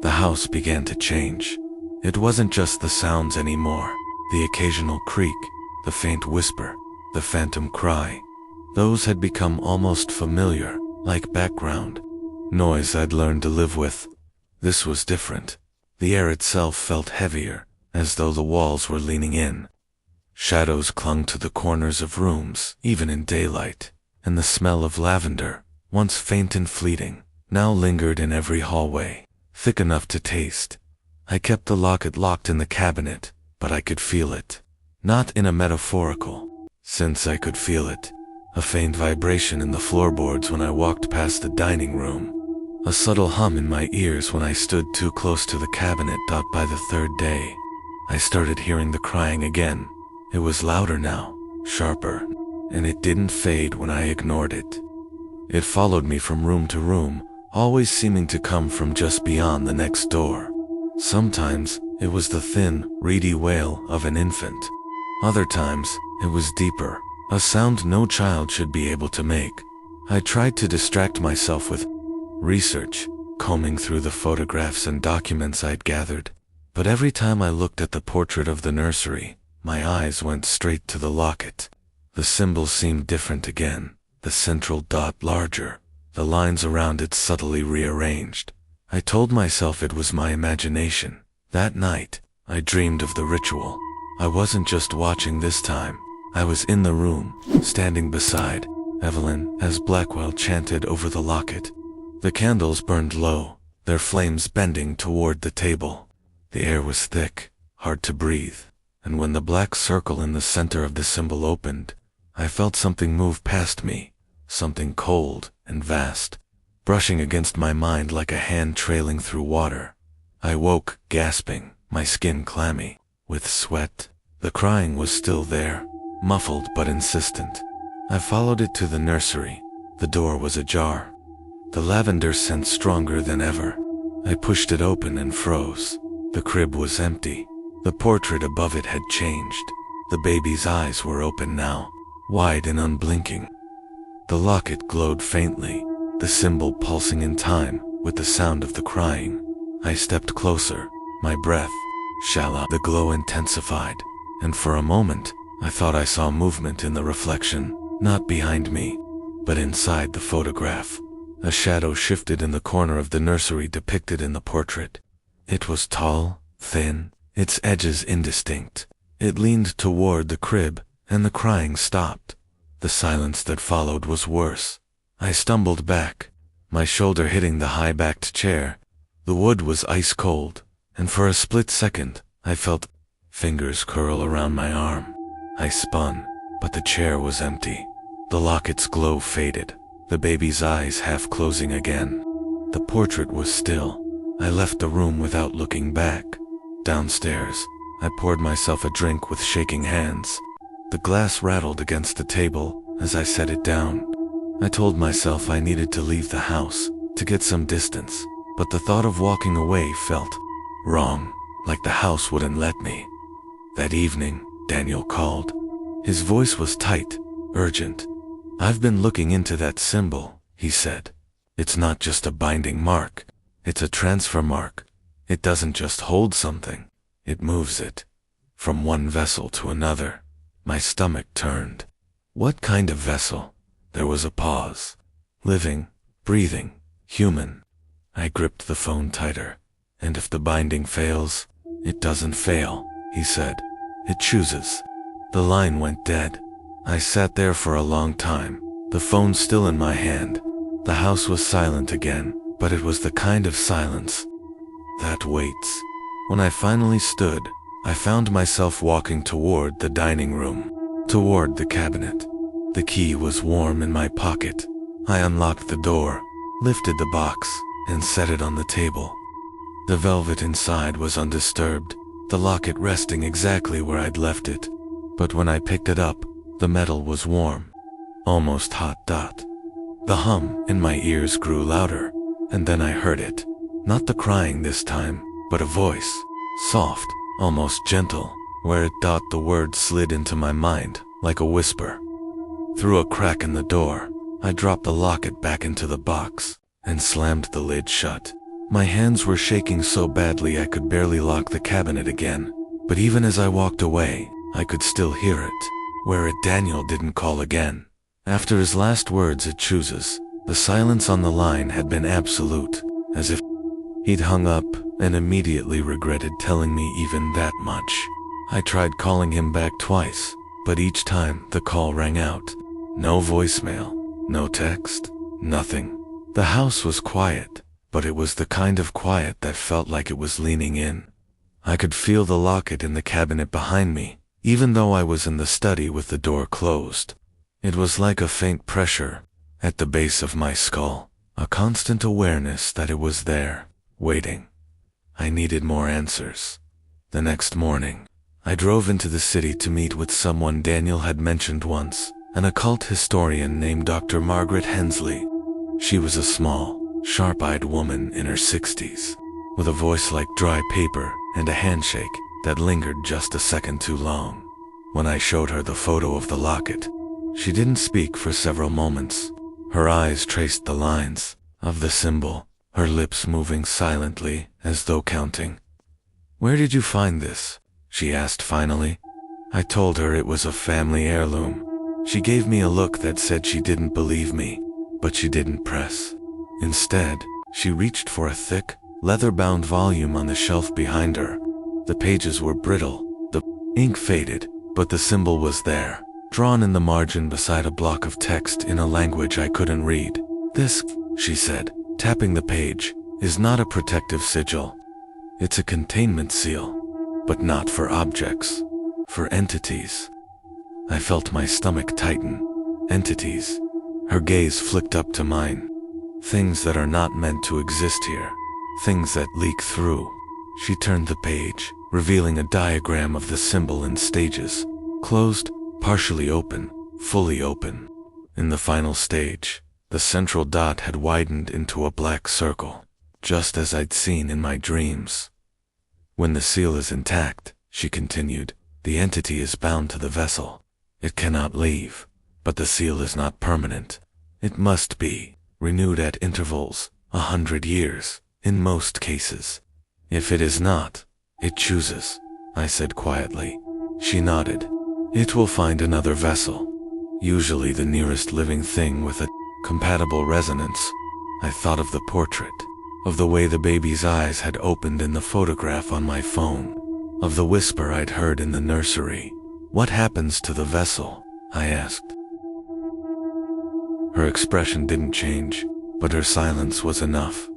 the house began to change. It wasn't just the sounds anymore, the occasional creak, the faint whisper, the phantom cry. Those had become almost familiar, like background noise I'd learned to live with. This was different. The air itself felt heavier, as though the walls were leaning in. Shadows clung to the corners of rooms, even in daylight, and the smell of lavender, once faint and fleeting, now lingered in every hallway, thick enough to taste. I kept the locket locked in the cabinet, but I could feel it. Not in a metaphorical sense. I could feel it. A faint vibration in the floorboards when I walked past the dining room. A subtle hum in my ears when I stood too close to the cabinet. By the third day, I started hearing the crying again. It was louder now, sharper, and it didn't fade when I ignored it. It followed me from room to room, always seeming to come from just beyond the next door. Sometimes, it was the thin, reedy wail of an infant. Other times, it was deeper, a sound no child should be able to make. I tried to distract myself with research, combing through the photographs and documents I'd gathered. But every time I looked at the portrait of the nursery, my eyes went straight to the locket. The symbol seemed different again, the central dot larger, the lines around it subtly rearranged. I told myself it was my imagination. That night, I dreamed of the ritual. I wasn't just watching this time. I was in the room, standing beside Evelyn as Blackwell chanted over the locket. The candles burned low, their flames bending toward the table. The air was thick, hard to breathe, and when the black circle in the center of the symbol opened, I felt something move past me, something cold and vast, brushing against my mind like a hand trailing through water. I woke, gasping, my skin clammy with sweat. The crying was still there, muffled but insistent. I followed it to the nursery. The door was ajar. The lavender scent stronger than ever. I pushed it open and froze. The crib was empty. The portrait above it had changed. The baby's eyes were open now, wide and unblinking. The locket glowed faintly, the symbol pulsing in time with the sound of the crying. I stepped closer, my breath shallow. The glow intensified, and for a moment, I thought I saw movement in the reflection, not behind me, but inside the photograph. A shadow shifted in the corner of the nursery depicted in the portrait. It was tall, thin, its edges indistinct. It leaned toward the crib, and the crying stopped. The silence that followed was worse. I stumbled back, my shoulder hitting the high-backed chair. The wood was ice cold, and for a split second, I felt fingers curl around my arm. I spun, but the chair was empty. The locket's glow faded, the baby's eyes half closing again. The portrait was still. I left the room without looking back. Downstairs, I poured myself a drink with shaking hands. The glass rattled against the table as I set it down. I told myself I needed to leave the house, to get some distance, but the thought of walking away felt wrong, like the house wouldn't let me. That evening, Daniel called. His voice was tight, urgent. "I've been looking into that symbol," he said. "It's not just a binding mark. It's a transfer mark. It doesn't just hold something. It moves it. From one vessel to another." My stomach turned. What kind of vessel? There was a pause. Living, breathing, human. I gripped the phone tighter. "And if the binding fails?" "It doesn't fail," he said. "It chooses." The line went dead. I sat there for a long time, the phone still in my hand. The house was silent again, but it was the kind of silence that waits. When I finally stood, I found myself walking toward the dining room, toward the cabinet. The key was warm in my pocket. I unlocked the door, lifted the box, and set it on the table. The velvet inside was undisturbed, the locket resting exactly where I'd left it. But when I picked it up, the metal was warm, almost hot. The hum in my ears grew louder, and then I heard it. Not the crying this time, but a voice, soft, almost gentle. Where it dot the words slid into my mind, like a whisper. Through a crack in the door, I dropped the locket back into the box, and slammed the lid shut. My hands were shaking so badly I could barely lock the cabinet again, but even as I walked away, I could still hear it. Where it Daniel didn't call again. After his last words, "It chooses," the silence on the line had been absolute, as if he'd hung up and immediately regretted telling me even that much. I tried calling him back twice, but each time the call rang out. No voicemail, no text, nothing. The house was quiet, but it was the kind of quiet that felt like it was leaning in. I could feel the locket in the cabinet behind me, even though I was in the study with the door closed. It was like a faint pressure at the base of my skull, a constant awareness that it was there, waiting. I needed more answers. The next morning, I drove into the city to meet with someone Daniel had mentioned once, an occult historian named Dr. Margaret Hensley. She was a small, sharp-eyed woman in her 60s, with a voice like dry paper and a handshake that lingered just a second too long. When I showed her the photo of the locket, she didn't speak for several moments. Her eyes traced the lines of the symbol, her lips moving silently as though counting. "Where did you find this?" she asked finally. I told her it was a family heirloom. She gave me a look that said she didn't believe me, but she didn't press. Instead, she reached for a thick, leather-bound volume on the shelf behind her. The pages were brittle, the ink faded, but the symbol was there, drawn in the margin beside a block of text in a language I couldn't read. "This," she said, tapping the page, "is not a protective sigil. It's a containment seal, but not for objects, for entities." I felt my stomach tighten. Entities. Her gaze flicked up to mine. Things that are not meant to exist here. Things that leak through. She turned the page, revealing a diagram of the symbol in stages. Closed, partially open, fully open. In the final stage, the central dot had widened into a black circle, just as I'd seen in my dreams. "When the seal is intact," she continued, "the entity is bound to the vessel. It cannot leave, but the seal is not permanent. It must be renewed at intervals, 100 years, in most cases. If it is not, it chooses," I said quietly. She nodded. "It will find another vessel, usually the nearest living thing with a compatible resonance." I thought of the portrait, of the way the baby's eyes had opened in the photograph on my phone, of the whisper I'd heard in the nursery. "What happens to the vessel?" I asked. Her expression didn't change, but her silence was enough.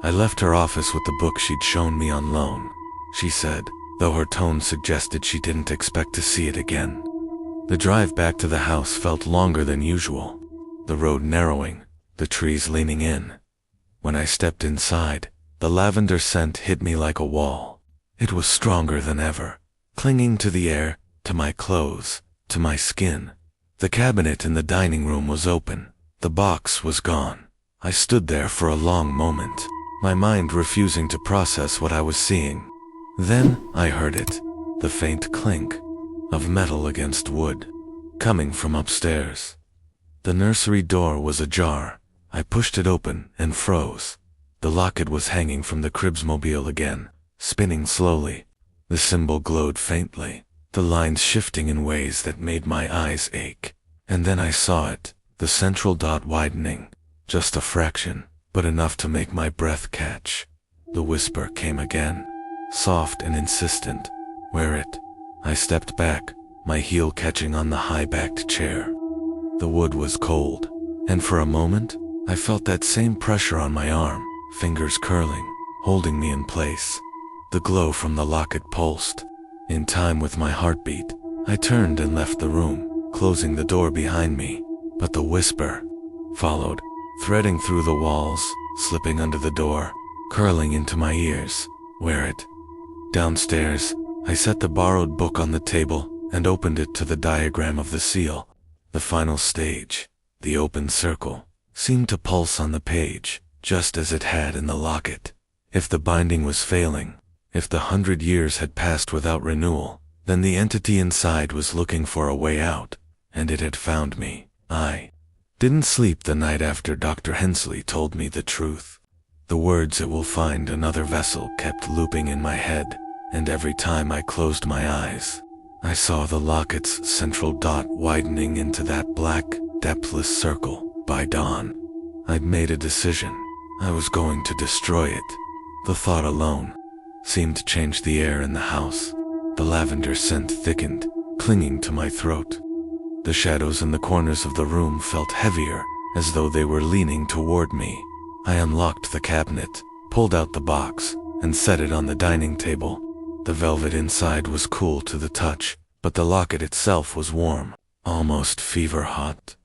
I left her office with the book she'd shown me on loan, she said, though her tone suggested she didn't expect to see it again. The drive back to the house felt longer than usual, the road narrowing, the trees leaning in. When I stepped inside, the lavender scent hit me like a wall. It was stronger than ever, clinging to the air, to my clothes, to my skin. The cabinet in the dining room was open. The box was gone. I stood there for a long moment, my mind refusing to process what I was seeing. Then I heard it, the faint clink of metal against wood, coming from upstairs. The nursery door was ajar. I pushed it open and froze. The locket was hanging from the cribsmobile again, spinning slowly. The symbol glowed faintly, the lines shifting in ways that made my eyes ache. And then I saw it, the central dot widening, just a fraction, but enough to make my breath catch. The whisper came again, soft and insistent. "Wear it." I stepped back, my heel catching on the high-backed chair. The wood was cold, and for a moment, I felt that same pressure on my arm, fingers curling, holding me in place. The glow from the locket pulsed. In time with my heartbeat, I turned and left the room, closing the door behind me. But the whisper followed, threading through the walls, slipping under the door, curling into my ears. "Wear it." Downstairs, I set the borrowed book on the table and opened it to the diagram of the seal. The final stage, the open circle, seemed to pulse on the page, just as it had in the locket. If the binding was failing, if the 100 years had passed without renewal, then the entity inside was looking for a way out, and it had found me. I didn't sleep the night after Dr. Hensley told me the truth. The words "it will find another vessel" kept looping in my head, and every time I closed my eyes, I saw the locket's central dot widening into that black, depthless circle. By dawn, I'd made a decision. I was going to destroy it. The thought alone seemed to change the air in the house. The lavender scent thickened, clinging to my throat. The shadows in the corners of the room felt heavier, as though they were leaning toward me. I unlocked the cabinet, pulled out the box, and set it on the dining table. The velvet inside was cool to the touch, but the locket itself was warm, almost fever-hot.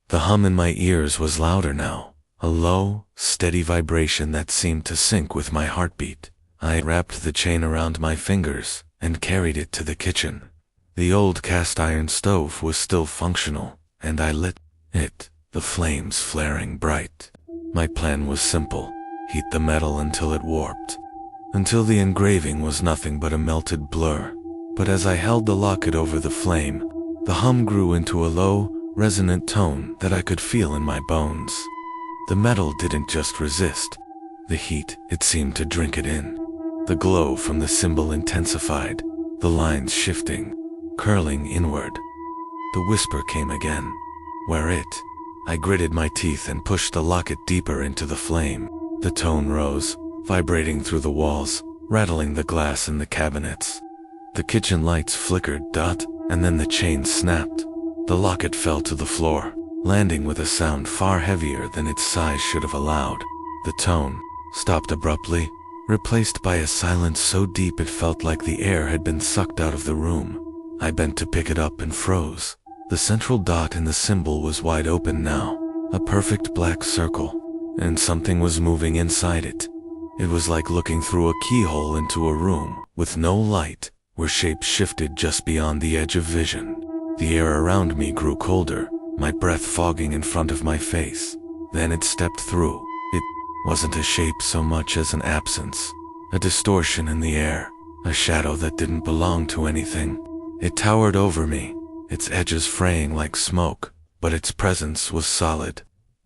The hum in my ears was louder now, a low, steady vibration that seemed to sync with my heartbeat. I wrapped the chain around my fingers and carried it to the kitchen. The old cast-iron stove was still functional, and I lit it, the flames flaring bright. My plan was simple: heat the metal until it warped, until the engraving was nothing but a melted blur. But as I held the locket over the flame, the hum grew into a low, resonant tone that I could feel in my bones. The metal didn't just resist. The heat, it seemed to drink it in. The glow from the symbol intensified, the lines shifting, curling inward. The whisper came again. "Wear it." I gritted my teeth and pushed the locket deeper into the flame. The tone rose, vibrating through the walls, rattling the glass in the cabinets. The kitchen lights flickered, and then the chain snapped. The locket fell to the floor, landing with a sound far heavier than its size should have allowed. The tone stopped abruptly, replaced by a silence so deep it felt like the air had been sucked out of the room. I bent to pick it up and froze. The central dot in the symbol was wide open now, a perfect black circle, and something was moving inside it. It was like looking through a keyhole into a room with no light, where shapes shifted just beyond the edge of vision. The air around me grew colder, my breath fogging in front of my face. Then it stepped through. It wasn't a shape so much as an absence, a distortion in the air, a shadow that didn't belong to anything. It towered over me, its edges fraying like smoke, but its presence was solid,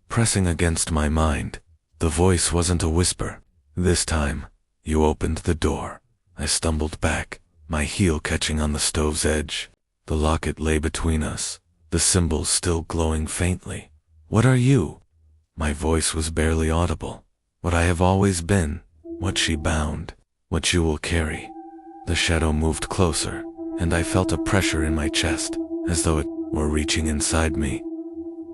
pressing against my mind. The voice wasn't a whisper. This time, "You opened the door." I stumbled back, my heel catching on the stove's edge. The locket lay between us, the symbol still glowing faintly. "What are you?" My voice was barely audible. "What I have always been, what she bound, what you will carry." The shadow moved closer, and I felt a pressure in my chest, as though it were reaching inside me.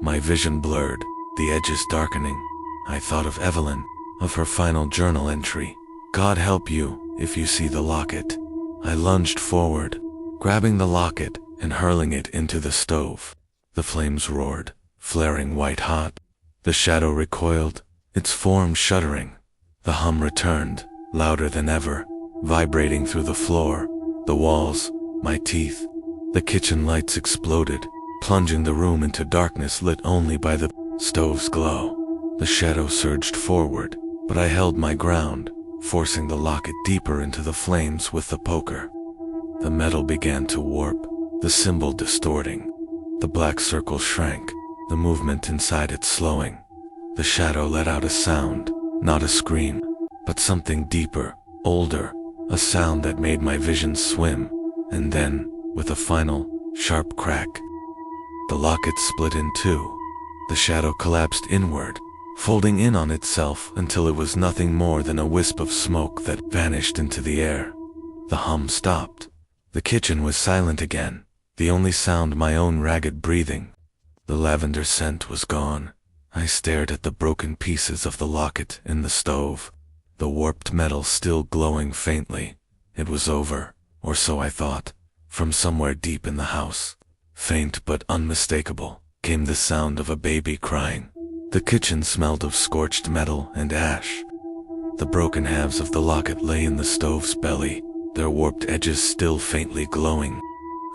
My vision blurred, the edges darkening. I thought of Evelyn, of her final journal entry. God help you if you see the locket. I lunged forward, grabbing the locket and hurling it into the stove. The flames roared, flaring white hot. The shadow recoiled, its form shuddering. The hum returned, louder than ever, vibrating through the floor, the walls, my teeth. The kitchen lights exploded, plunging the room into darkness lit only by the stove's glow. The shadow surged forward, but I held my ground, forcing the locket deeper into the flames with the poker. The metal began to warp, the symbol distorting. The black circle shrank, the movement inside it slowing. The shadow let out a sound, not a scream, but something deeper, older, a sound that made my vision swim, and then, with a final, sharp crack, the locket split in two. The shadow collapsed inward, folding in on itself until it was nothing more than a wisp of smoke that vanished into the air. The hum stopped. The kitchen was silent again, the only sound my own ragged breathing. The lavender scent was gone. I stared at the broken pieces of the locket in the stove, the warped metal still glowing faintly. It was over, or so I thought. From somewhere deep in the house, faint but unmistakable, came the sound of a baby crying. The kitchen smelled of scorched metal and ash. The broken halves of the locket lay in the stove's belly, their warped edges still faintly glowing.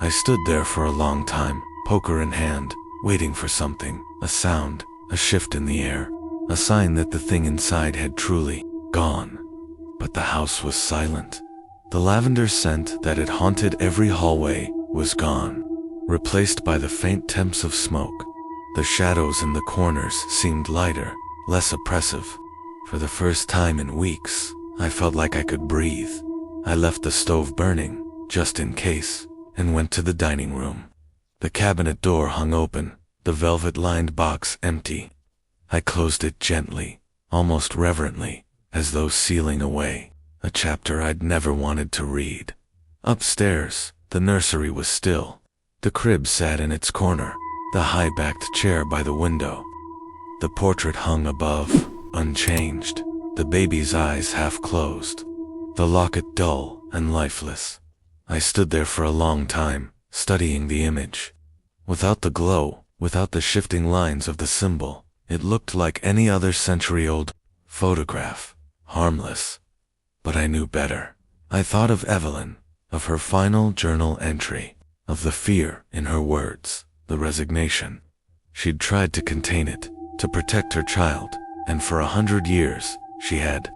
I stood there for a long time, poker in hand, waiting for something, a sound, a shift in the air, a sign that the thing inside had truly gone. But the house was silent. The lavender scent that had haunted every hallway was gone, replaced by the faint temps of smoke. The shadows in the corners seemed lighter, less oppressive. For the first time in weeks, I felt like I could breathe. I left the stove burning, just in case, and went to the dining room. The cabinet door hung open, the velvet-lined box empty. I closed it gently, almost reverently, as though sealing away a chapter I'd never wanted to read. Upstairs, the nursery was still. The crib sat in its corner, the high-backed chair by the window. The portrait hung above, unchanged, the baby's eyes half closed, the locket dull and lifeless. I stood there for a long time, studying the image. Without the glow, without the shifting lines of the symbol, it looked like any other century-old photograph, harmless. But I knew better. I thought of Evelyn, of her final journal entry, of the fear in her words, the resignation. She'd tried to contain it, to protect her child, and for 100 years, she had.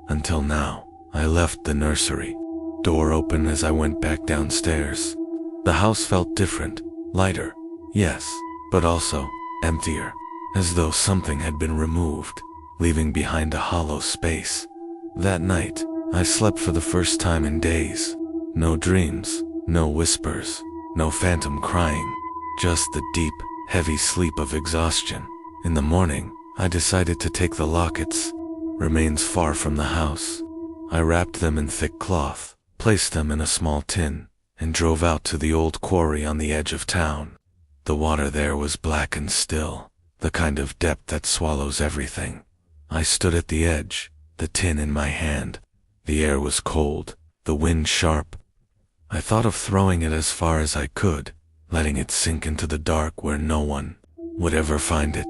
Until now, I left the nursery, door open as I went back downstairs. The house felt different, lighter, yes, but also emptier, as though something had been removed, leaving behind a hollow space. That night, I slept for the first time in days. No dreams, no whispers, no phantom crying, just the deep, heavy sleep of exhaustion. In the morning, I decided to take the lockets, remains far from the house. I wrapped them in thick cloth, placed them in a small tin, and drove out to the old quarry on the edge of town. The water there was black and still, the kind of depth that swallows everything. I stood at the edge, the tin in my hand. The air was cold, the wind sharp. I thought of throwing it as far as I could, letting it sink into the dark where no one would ever find it.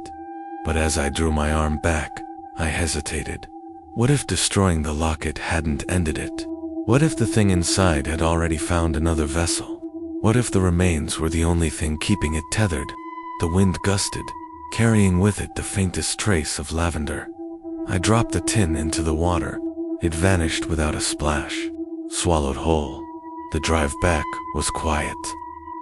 But as I drew my arm back, I hesitated. What if destroying the locket hadn't ended it? What if the thing inside had already found another vessel? What if the remains were the only thing keeping it tethered? The wind gusted, carrying with it the faintest trace of lavender. I dropped the tin into the water. It vanished without a splash, swallowed whole. The drive back was quiet.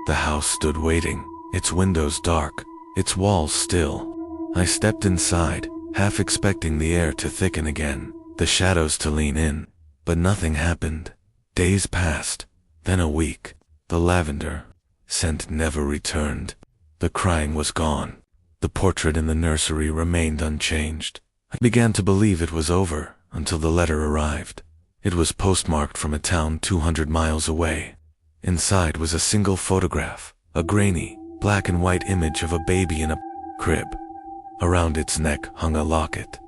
The house stood waiting, its windows dark, its walls still. I stepped inside, half expecting the air to thicken again, the shadows to lean in, but nothing happened. Days passed, then a week. The lavender scent never returned. The crying was gone. The portrait in the nursery remained unchanged. I began to believe it was over until the letter arrived. It was postmarked from a town 200 miles away. Inside was a single photograph, a grainy, black and white image of a baby in a crib. Around its neck hung a locket.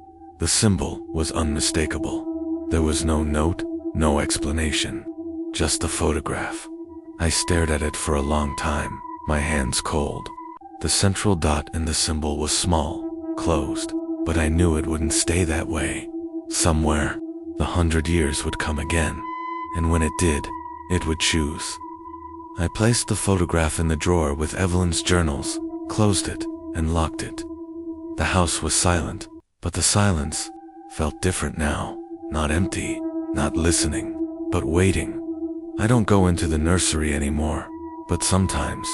The symbol was unmistakable. There was no note, no explanation, just a photograph. I stared at it for a long time, my hands cold. The central dot in the symbol was small, closed, but I knew it wouldn't stay that way. Somewhere, the 100 years would come again, and when it did, it would choose. I placed the photograph in the drawer with Evelyn's journals, closed it, and locked it. The house was silent, but the silence felt different now. Not empty, not listening, but waiting. I don't go into the nursery anymore, but sometimes,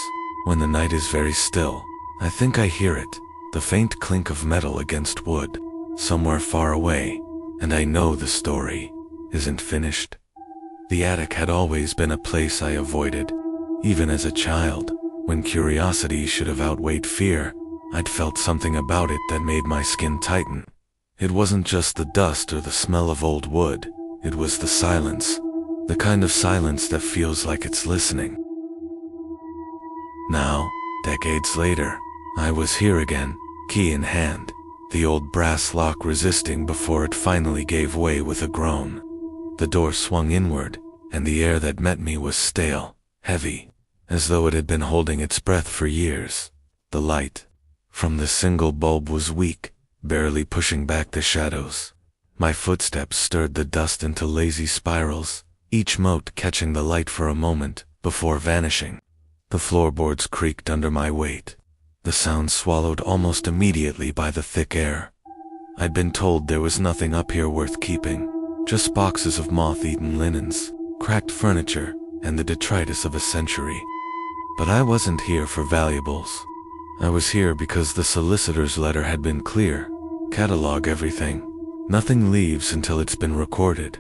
when the night is very still, I think I hear it, the faint clink of metal against wood, somewhere far away, and I know the story isn't finished. The attic had always been a place I avoided. Even as a child, when curiosity should have outweighed fear, I'd felt something about it that made my skin tighten. It wasn't just the dust or the smell of old wood, it was the silence, the kind of silence that feels like it's listening. Now, decades later, I was here again, key in hand, the old brass lock resisting before it finally gave way with a groan. The door swung inward, and the air that met me was stale, heavy, as though it had been holding its breath for years. The light from the single bulb was weak, barely pushing back the shadows. My footsteps stirred the dust into lazy spirals, each mote catching the light for a moment before vanishing. The floorboards creaked under my weight, the sound swallowed almost immediately by the thick air. I'd been told there was nothing up here worth keeping, just boxes of moth-eaten linens, cracked furniture, and the detritus of a century. But I wasn't here for valuables. I was here because the solicitor's letter had been clear. Catalog everything. Nothing leaves until it's been recorded.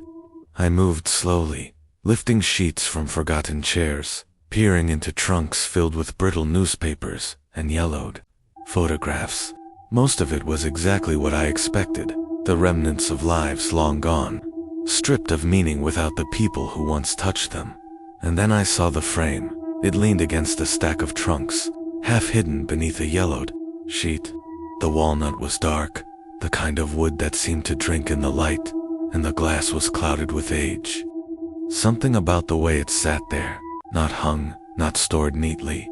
I moved slowly, lifting sheets from forgotten chairs, peering into trunks filled with brittle newspapers and yellowed photographs. Most of it was exactly what I expected, the remnants of lives long gone, stripped of meaning without the people who once touched them. And then I saw the frame. It leaned against a stack of trunks, half hidden beneath a yellowed sheet. The walnut was dark, the kind of wood that seemed to drink in the light, and the glass was clouded with age. Something about the way it sat there, not hung, not stored neatly,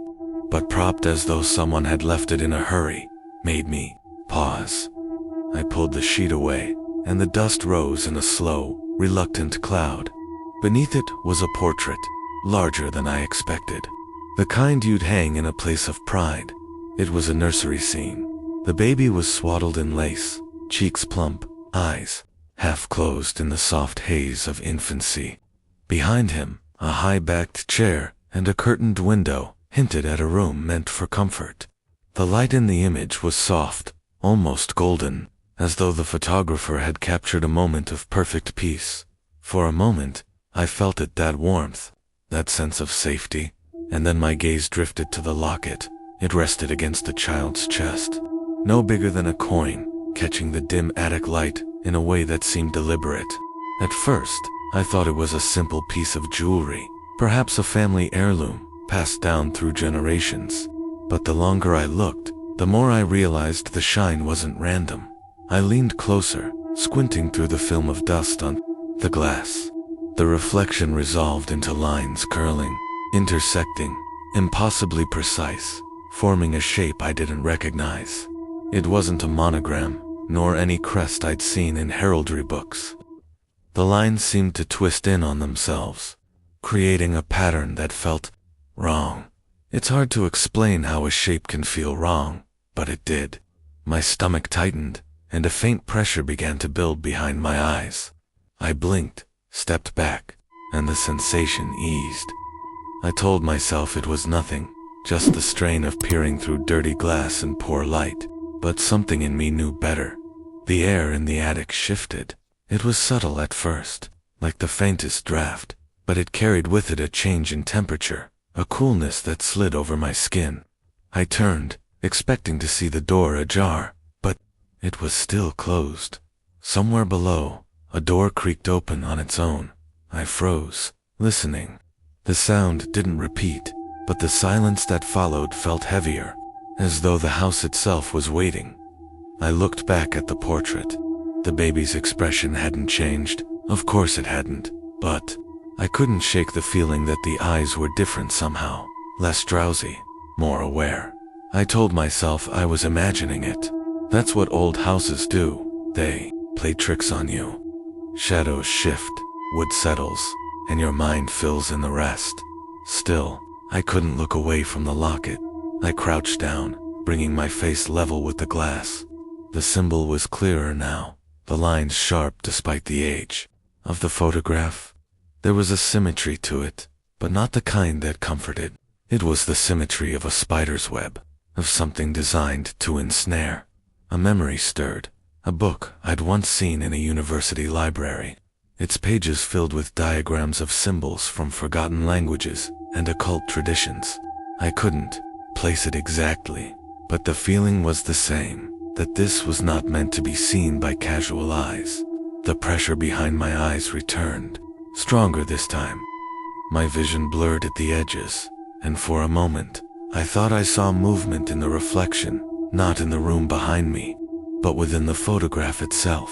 but propped as though someone had left it in a hurry, made me pause. I pulled the sheet away, and the dust rose in a slow, reluctant cloud. Beneath it was a portrait, larger than I expected. The kind you'd hang in a place of pride. It was a nursery scene. The baby was swaddled in lace, cheeks plump, eyes half closed in the soft haze of infancy. Behind him, a high-backed chair and a curtained window hinted at a room meant for comfort. The light in the image was soft, almost golden, as though the photographer had captured a moment of perfect peace. For a moment, I felt it, that warmth, that sense of safety, and then my gaze drifted to the locket. It rested against the child's chest, no bigger than a coin, catching the dim attic light in a way that seemed deliberate. At first, I thought it was a simple piece of jewelry, perhaps a family heirloom, passed down through generations. But the longer I looked, the more I realized the shine wasn't random. I leaned closer, squinting through the film of dust on the glass. The reflection resolved into lines curling, intersecting, impossibly precise, forming a shape I didn't recognize. It wasn't a monogram, nor any crest I'd seen in heraldry books. The lines seemed to twist in on themselves, creating a pattern that felt wrong. It's hard to explain how a shape can feel wrong, but it did. My stomach tightened, and a faint pressure began to build behind my eyes. I blinked, stepped back, and the sensation eased. I told myself it was nothing, just the strain of peering through dirty glass and poor light. But something in me knew better. The air in the attic shifted. It was subtle at first, like the faintest draft, but it carried with it a change in temperature, a coolness that slid over my skin. I turned, expecting to see the door ajar, but it was still closed. Somewhere below, a door creaked open on its own. I froze, listening. The sound didn't repeat, but the silence that followed felt heavier, as though the house itself was waiting. I looked back at the portrait. The baby's expression hadn't changed. Of course it hadn't. But I couldn't shake the feeling that the eyes were different somehow. Less drowsy, more aware. I told myself I was imagining it. That's what old houses do. They play tricks on you. Shadows shift, wood settles, and your mind fills in the rest. Still, I couldn't look away from the locket. I crouched down, bringing my face level with the glass. The symbol was clearer now, the lines sharp despite the age of the photograph. There was a symmetry to it, but not the kind that comforted. It was the symmetry of a spider's web, of something designed to ensnare. A memory stirred, a book I'd once seen in a university library, its pages filled with diagrams of symbols from forgotten languages and occult traditions. I couldn't place it exactly, but the feeling was the same, that this was not meant to be seen by casual eyes. The pressure behind my eyes returned, stronger this time. My vision blurred at the edges, and for a moment, I thought I saw movement in the reflection, not in the room behind me, but within the photograph itself.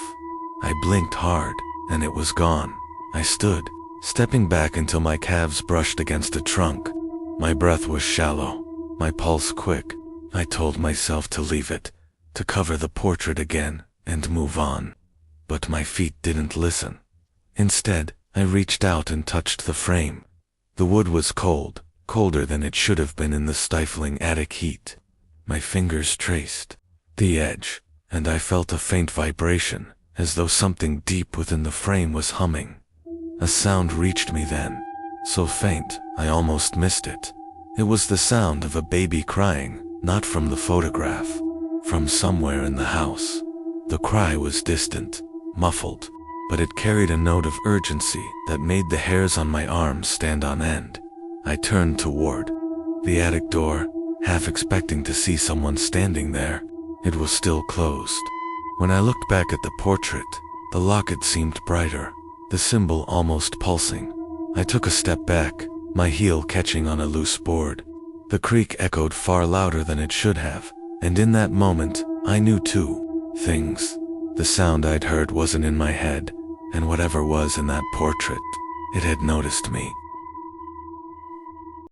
I blinked hard, and it was gone. I stood, stepping back until my calves brushed against the trunk. My breath was shallow, my pulse quick. I told myself to leave it, to cover the portrait again, and move on. But my feet didn't listen. Instead, I reached out and touched the frame. The wood was cold, colder than it should have been in the stifling attic heat. My fingers traced the edge, and I felt a faint vibration, as though something deep within the frame was humming. A sound reached me then, so faint I almost missed it. It was the sound of a baby crying, not from the photograph, from somewhere in the house. The cry was distant, muffled, but it carried a note of urgency that made the hairs on my arms stand on end. I turned toward the attic door, half expecting to see someone standing there. It was still closed. When I looked back at the portrait, the locket seemed brighter, the symbol almost pulsing. I took a step back, my heel catching on a loose board. The creak echoed far louder than it should have, and in that moment, I knew two things. The sound I'd heard wasn't in my head, and whatever was in that portrait, it had noticed me.